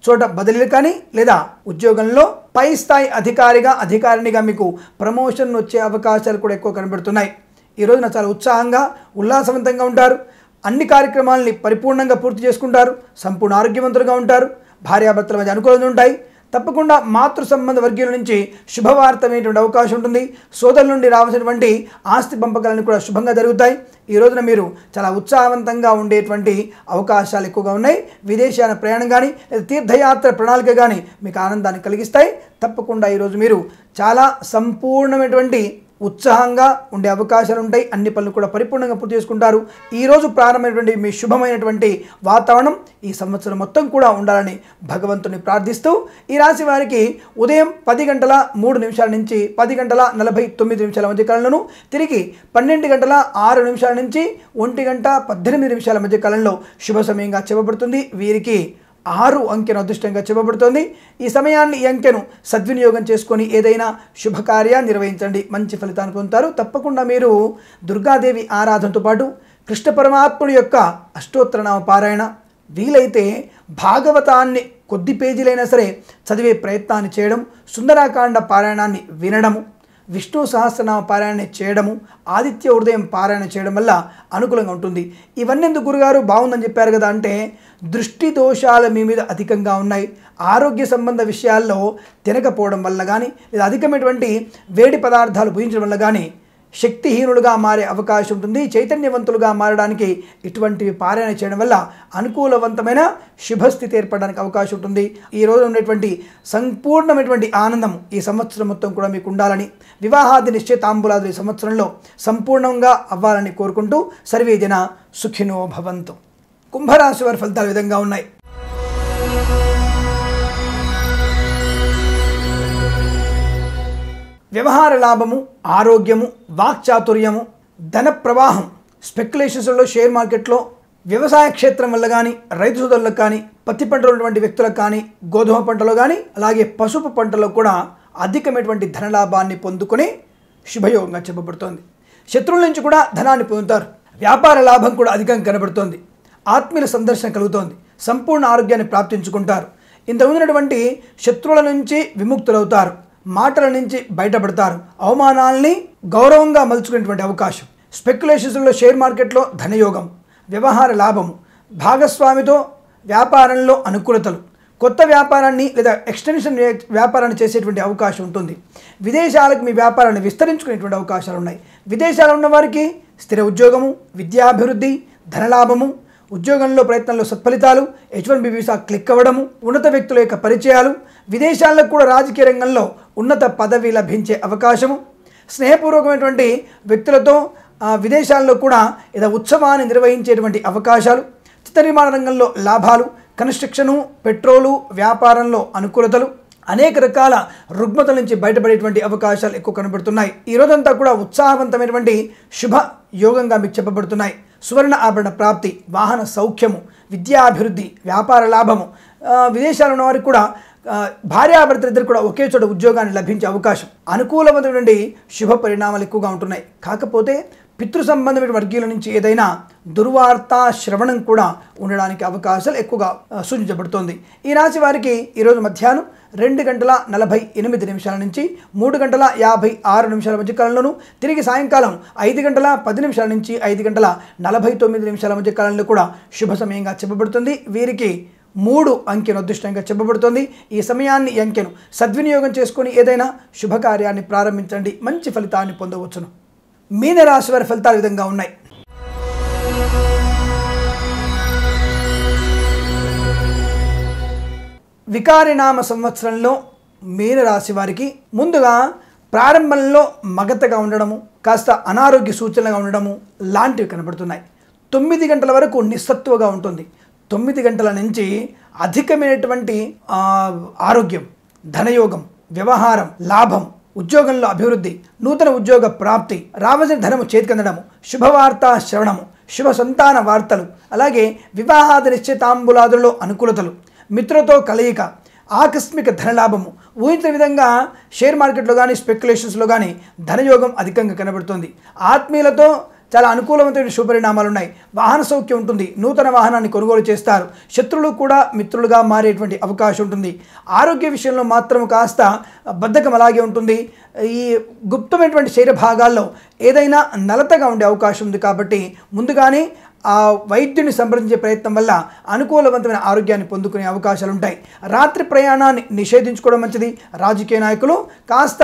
చోట బదిలీలు కానీ లేదా ఉద్యోగంలో పై స్థాయి అధికారినిగా మీకు ప్రమోషన్ వచ్చే అవకాశాలు కూడా ఎక్కువ కనబడుతున్నాయి. ఈ రోజున చాలా ఉత్సాహంగా ఉల్లాసవంతంగా ఉంటారు. అన్ని కార్యక్రమాలని పరిపూర్ణంగా పూర్తి చేసుకుంటారు. సంపూర్ణ ఆరోగ్యవంతులుగా ఉంటారు. భార్యాభర్తల మధ్య అనుకూలంగా ఉంటాయి. తప్పకుండా మాతృ సంబంధ వర్గీయుల నుంచి శుభవార్త అనేటువంటి అవకాశం ఉంటుంది. సోదరుల నుండి రావాల్సినటువంటి ఆస్తి పంపకాలను కూడా శుభంగా జరుగుతాయి. ఈ రోజున మీరు చాలా ఉత్సాహవంతంగా ఉండేటువంటి అవకాశాలు ఎక్కువగా ఉన్నాయి. విదేశాల ప్రయాణం కానీ లేదా తీర్థయాత్ర ప్రణాళిక కానీ మీకు ఆనందాన్ని కలిగిస్తాయి. తప్పకుండా ఈరోజు మీరు చాలా సంపూర్ణమైనటువంటి ఉత్సాహంగా ఉండే అవకాశాలు ఉంటాయి. అన్ని పనులు కూడా పరిపూర్ణంగా పూర్తి చేసుకుంటారు. ఈరోజు ప్రారంభమైనటువంటి మీ శుభమైనటువంటి వాతావరణం ఈ సంవత్సరం మొత్తం కూడా ఉండాలని భగవంతుని ప్రార్థిస్తూ ఈ రాశి వారికి ఉదయం 10:03 నుంచి 10:49 మధ్య కాలంలోనూ, తిరిగి 12:06 నుంచి 1:18 మధ్య కాలంలో శుభ సమయంగా చెప్పబడుతుంది. వీరికి 6 అంకెను అదృష్టంగా చెప్పబడుతోంది. ఈ సమయాన్ని ఈ అంకెను సద్వినియోగం చేసుకొని ఏదైనా శుభకార్యాన్ని నిర్వహించండి, మంచి ఫలితాన్ని పొందుతారు. తప్పకుండా మీరు దుర్గాదేవి ఆరాధనతో పాటు కృష్ణ పరమాత్ముడి యొక్క అష్టోత్తరనామ పారాయణ, వీలైతే భాగవతాన్ని కొద్ది పేజీలైనా సరే చదివే ప్రయత్నాన్ని చేయడం, సుందరాకాండ పారాయణాన్ని వినడము, విష్ణు సహస్రనామ పారాయణ చేయడము, ఆదిత్య హృదయం పారాయణ చేయడం వల్ల అనుకూలంగా ఉంటుంది. ఇవన్నీ ఎందుకు గురుగారు బాగుందని చెప్పారు కదా అంటే, దృష్టి దోషాలు మీ మీద అధికంగా ఉన్నాయి. ఆరోగ్య సంబంధ విషయాల్లో తినకపోవడం వల్ల కానీ లేదా అధికమైనటువంటి వేడి పదార్థాలు భుజించడం వల్ల కానీ శక్తిహీనులుగా మారే అవకాశం ఉంటుంది. చైతన్యవంతులుగా మారడానికి ఇటువంటివి పారాయణ చేయడం వల్ల అనుకూలవంతమైన శుభస్థితి ఏర్పడడానికి అవకాశం ఉంటుంది. ఈ రోజు ఉన్నటువంటి సంపూర్ణమైనటువంటి ఆనందం ఈ సంవత్సరం మొత్తం కూడా మీకు ఉండాలని, వివాహాది నిశ్చయితాంబులాది సంవత్సరంలో సంపూర్ణంగా అవ్వాలని కోరుకుంటూ సర్వే జన సుఖినో భవంతు. కుంభరాశి వారి ఫలితాలు విధంగా ఉన్నాయి. వ్యవహార లాభము, ఆరోగ్యము, వాక్చాతుర్యము, ధన ప్రవాహం, స్పెక్యులేషన్స్లో, షేర్ మార్కెట్లో, వ్యవసాయ క్షేత్రం వల్ల కానీ, రైతు సోదరులకు కానీ, పత్తి పంటలో ఉన్నటువంటి వ్యక్తులకు కానీ, గోధుమ పంటలో కానీ, అలాగే పసుపు పంటలో కూడా అధికమైనటువంటి ధనలాభాన్ని పొందుకొని శుభయోగంగా చెప్పబడుతోంది. శత్రువుల నుంచి కూడా ధనాన్ని పొందుతారు. వ్యాపార లాభం కూడా అధికంగా కనబడుతోంది. ఆత్మీయుల సందర్శన కలుగుతోంది. సంపూర్ణ ఆరోగ్యాన్ని ప్రాప్తించుకుంటారు. ఇంత ఉన్నటువంటి శత్రువుల నుంచి విముక్తులవుతారు. మాటల నుంచి బయటపడతారు. అవమానాల్ని గౌరవంగా మలుచుకునేటువంటి అవకాశం. స్పెక్యులేషన్స్లో, షేర్ మార్కెట్లో ధనయోగం, వ్యవహార లాభము, భాగస్వామితో వ్యాపారంలో అనుకూలతలు, కొత్త వ్యాపారాన్ని లేదా ఎక్స్టెన్షన్ వ్యాపారాన్ని చేసేటువంటి అవకాశం ఉంటుంది. విదేశాలకు మీ వ్యాపారాన్ని విస్తరించుకునేటువంటి అవకాశాలు ఉన్నాయి. విదేశాల్లో ఉన్నవారికి స్థిర ఉద్యోగము, విద్యాభివృద్ధి, ధనలాభము, ఉద్యోగంలో ప్రయత్నంలో సత్ఫలితాలు, H1B వీసా క్లిక్ అవ్వడము, ఉన్నత వ్యక్తుల యొక్క పరిచయాలు, విదేశాల్లో కూడా రాజకీయ రంగంలో ఉన్నత పదవి లభించే అవకాశము, స్నేహపూర్వకమైనటువంటి వ్యక్తులతో విదేశాల్లో కూడా ఏదో ఉత్సవాన్ని నిర్వహించేటువంటి అవకాశాలు, చిత్ర నిర్మాణ రంగంలో లాభాలు, కన్స్ట్రక్షను, పెట్రోలు వ్యాపారంలో అనుకూలతలు, అనేక రకాల రుగ్మతల నుంచి బయటపడేటువంటి అవకాశాలు ఎక్కువ కనబడుతున్నాయి. ఈ రోజంతా కూడా ఉత్సాహవంతమైనటువంటి శుభ యోగంగా మీకు చెప్పబడుతున్నాయి. సువర్ణ ఆభరణ ప్రాప్తి, వాహన సౌఖ్యము, విద్యాభివృద్ధి, వ్యాపార లాభము, విదేశాల్లో ఉన్న వారికి కూడా భార్యాభర్తలిద్దరు కూడా ఒకే చోట ఉద్యోగాన్ని లభించే అవకాశం, అనుకూలమైనటువంటి శుభ పరిణామాలు ఎక్కువగా ఉంటున్నాయి. కాకపోతే పితృ సంబంధమైన వర్గీయుల నుంచి ఏదైనా దుర్వార్త శ్రవణం కూడా ఉండడానికి అవకాశాలు ఎక్కువగా సూచించబడుతోంది. ఈ రాశి వారికి ఈరోజు మధ్యాహ్నం 2:48 నుంచి 3:56 మధ్య కాలంలోనూ, తిరిగి సాయంకాలం 5:10 నుంచి 5:49 మధ్య కాలంలో కూడా శుభ సమయంగా చెప్పబడుతుంది. వీరికి 3 అంకెను అదృష్టంగా చెప్పబడుతుంది. ఈ సమయాన్ని ఈ అంకెను సద్వినియోగం చేసుకొని ఏదైనా శుభకార్యాన్ని ప్రారంభించండి, మంచి ఫలితాన్ని పొందవచ్చును. మీనరాశి వారి ఫలితాలు విధంగా ఉన్నాయి. వికారినామ సంవత్సరంలో మీనరాశి వారికి ముందుగా ప్రారంభంలో మగతగా ఉండడము, కాస్త అనారోగ్య సూచనగా ఉండడము లాంటివి కనబడుతున్నాయి. 9 గంటల వరకు నిస్సత్తువగా ఉంటుంది. 9 గంటల నుంచి అధికమైనటువంటి ఆరోగ్యం, ధనయోగం, వ్యవహారం, లాభం, ఉద్యోగంలో అభివృద్ధి, నూతన ఉద్యోగ ప్రాప్తి, రావలసిన ధనము చేతికందడము, శుభవార్త శ్రవణము, శుభ సంతాన వార్తలు, అలాగే వివాహాది నిశ్చితాంబులాదులలో అనుకూలతలు, మిత్రులతో కలయిక, ఆకస్మిక ధనలాభము, ఊహించిన విధంగా షేర్ మార్కెట్లో కానీ స్పెక్యులేషన్స్లో కానీ ధనయోగం అధికంగా కనబడుతుంది. ఆత్మీయులతో చాలా అనుకూలమైన శుభపరిణామాలు ఉన్నాయి. వాహన సౌఖ్యం ఉంటుంది. నూతన వాహనాన్ని కొనుగోలు చేస్తారు. శత్రువులు కూడా మిత్రులుగా మారేటువంటి అవకాశం ఉంటుంది. ఆరోగ్య విషయంలో మాత్రం కాస్త బద్ధకం అలాగే ఉంటుంది. ఈ గుప్తమైనటువంటి శరీర భాగాల్లో ఏదైనా నలతగా ఉండే అవకాశం ఉంది. కాబట్టి ముందుగానే ఆ వైద్యుని సంప్రదించే ప్రయత్నం వల్ల అనుకూలవంతమైన ఆరోగ్యాన్ని పొందుకునే అవకాశాలు ఉంటాయి. రాత్రి ప్రయాణాన్ని నిషేధించుకోవడం మంచిది. రాజకీయ నాయకులు కాస్త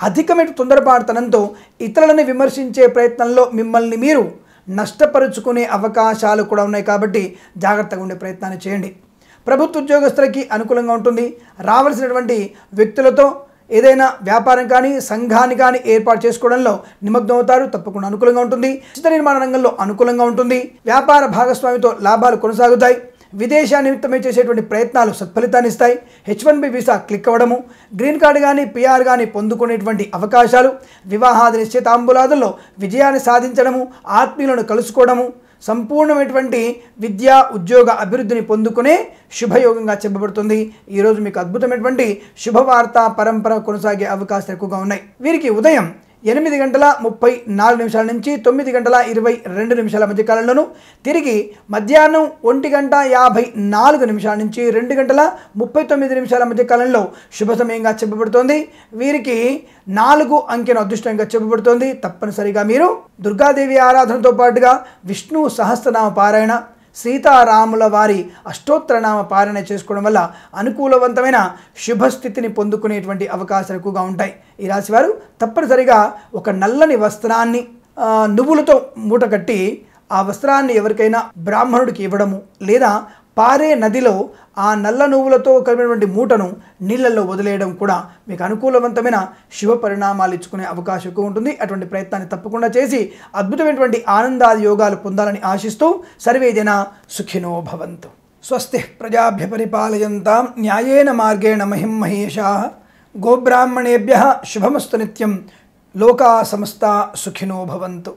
అధికమైన తొందరపాటుతనంతో ఇతరులని విమర్శించే ప్రయత్నంలో మిమ్మల్ని మీరు నష్టపరుచుకునే అవకాశాలు కూడా ఉన్నాయి. కాబట్టి జాగ్రత్తగా ఉండే ప్రయత్నాన్ని చేయండి. ప్రభుత్వ ఉద్యోగస్తులకి అనుకూలంగా ఉంటుంది. రావాల్సినటువంటి వ్యక్తులతో ఏదైనా వ్యాపారం కానీ సంఘాన్ని కానీ ఏర్పాటు చేసుకోవడంలో నిమగ్నం అవుతారు. తప్పకుండా అనుకూలంగా ఉంటుంది. చిత్ర నిర్మాణ రంగంలో అనుకూలంగా ఉంటుంది. వ్యాపార భాగస్వామితో లాభాలు కొనసాగుతాయి. విదేశా నిమిత్తమై చేసేటువంటి ప్రయత్నాలు సత్ఫలితాన్ని ఇస్తాయి. H1B వీసా క్లిక్ అవ్వడము, గ్రీన్ కార్డు కానీ PR కానీ పొందుకునేటువంటి అవకాశాలు, వివాహాది నిశ్చితాంబులాదుల్లో విజయాన్ని సాధించడము, ఆత్మీయులను కలుసుకోవడము, సంపూర్ణమైనటువంటి విద్యా ఉద్యోగ అభివృద్ధిని పొందుకునే శుభయోగంగా చెప్పబడుతుంది. ఈరోజు మీకు అద్భుతమైనటువంటి శుభవార్త పరంపర కొనసాగే అవకాశాలు ఎక్కువగా ఉన్నాయి. వీరికి ఉదయం 8:34 నుంచి 9:22 మధ్య కాలంలోను, తిరిగి మధ్యాహ్నం 1:54 నుంచి 2:39 మధ్య కాలంలో శుభ సమయంగా చెప్పబడుతోంది. వీరికి 4 అంకెను అదృష్టంగా చెప్పబడుతోంది. తప్పనిసరిగా మీరు దుర్గాదేవి ఆరాధనతో పాటుగా విష్ణు సహస్రనామ పారాయణ, సీతారాముల వారి అష్టోత్తరనామ పారాయణ చేసుకోవడం వల్ల అనుకూలవంతమైన శుభస్థితిని పొందుకునేటువంటి అవకాశాలు ఎక్కువగా ఉంటాయి. ఈ రాశివారు తప్పనిసరిగా ఒక నల్లని వస్త్రాన్ని నువ్వులతో మూట కట్టి ఆ వస్త్రాన్ని ఎవరికైనా బ్రాహ్మణుడికి ఇవ్వడము, లేదా పారే నదిలో ఆ నల్ల నువ్వులతో కలిపినటువంటి మూటను నీళ్ళల్లో వదిలేయడం కూడా మీకు అనుకూలవంతమైన శుభ పరిణామాలు ఇచ్చుకునే అవకాశం ఎక్కువ ఉంటుంది. అటువంటి ప్రయత్నాన్ని తప్పకుండా చేసి అద్భుతమైనటువంటి ఆనందాది యోగాలు పొందాలని ఆశిస్తూ సర్వే జన సుఖినో భవంతు. స్వస్తి ప్రజాభ్య పరిపాలయంతాం న్యాయేన మార్గేణ మహిం మహేషాః. గోబ్రాహ్మణేభ్యః శుభమస్తు నిత్యం. లోకా సమస్తా సుఖినో భవంతు.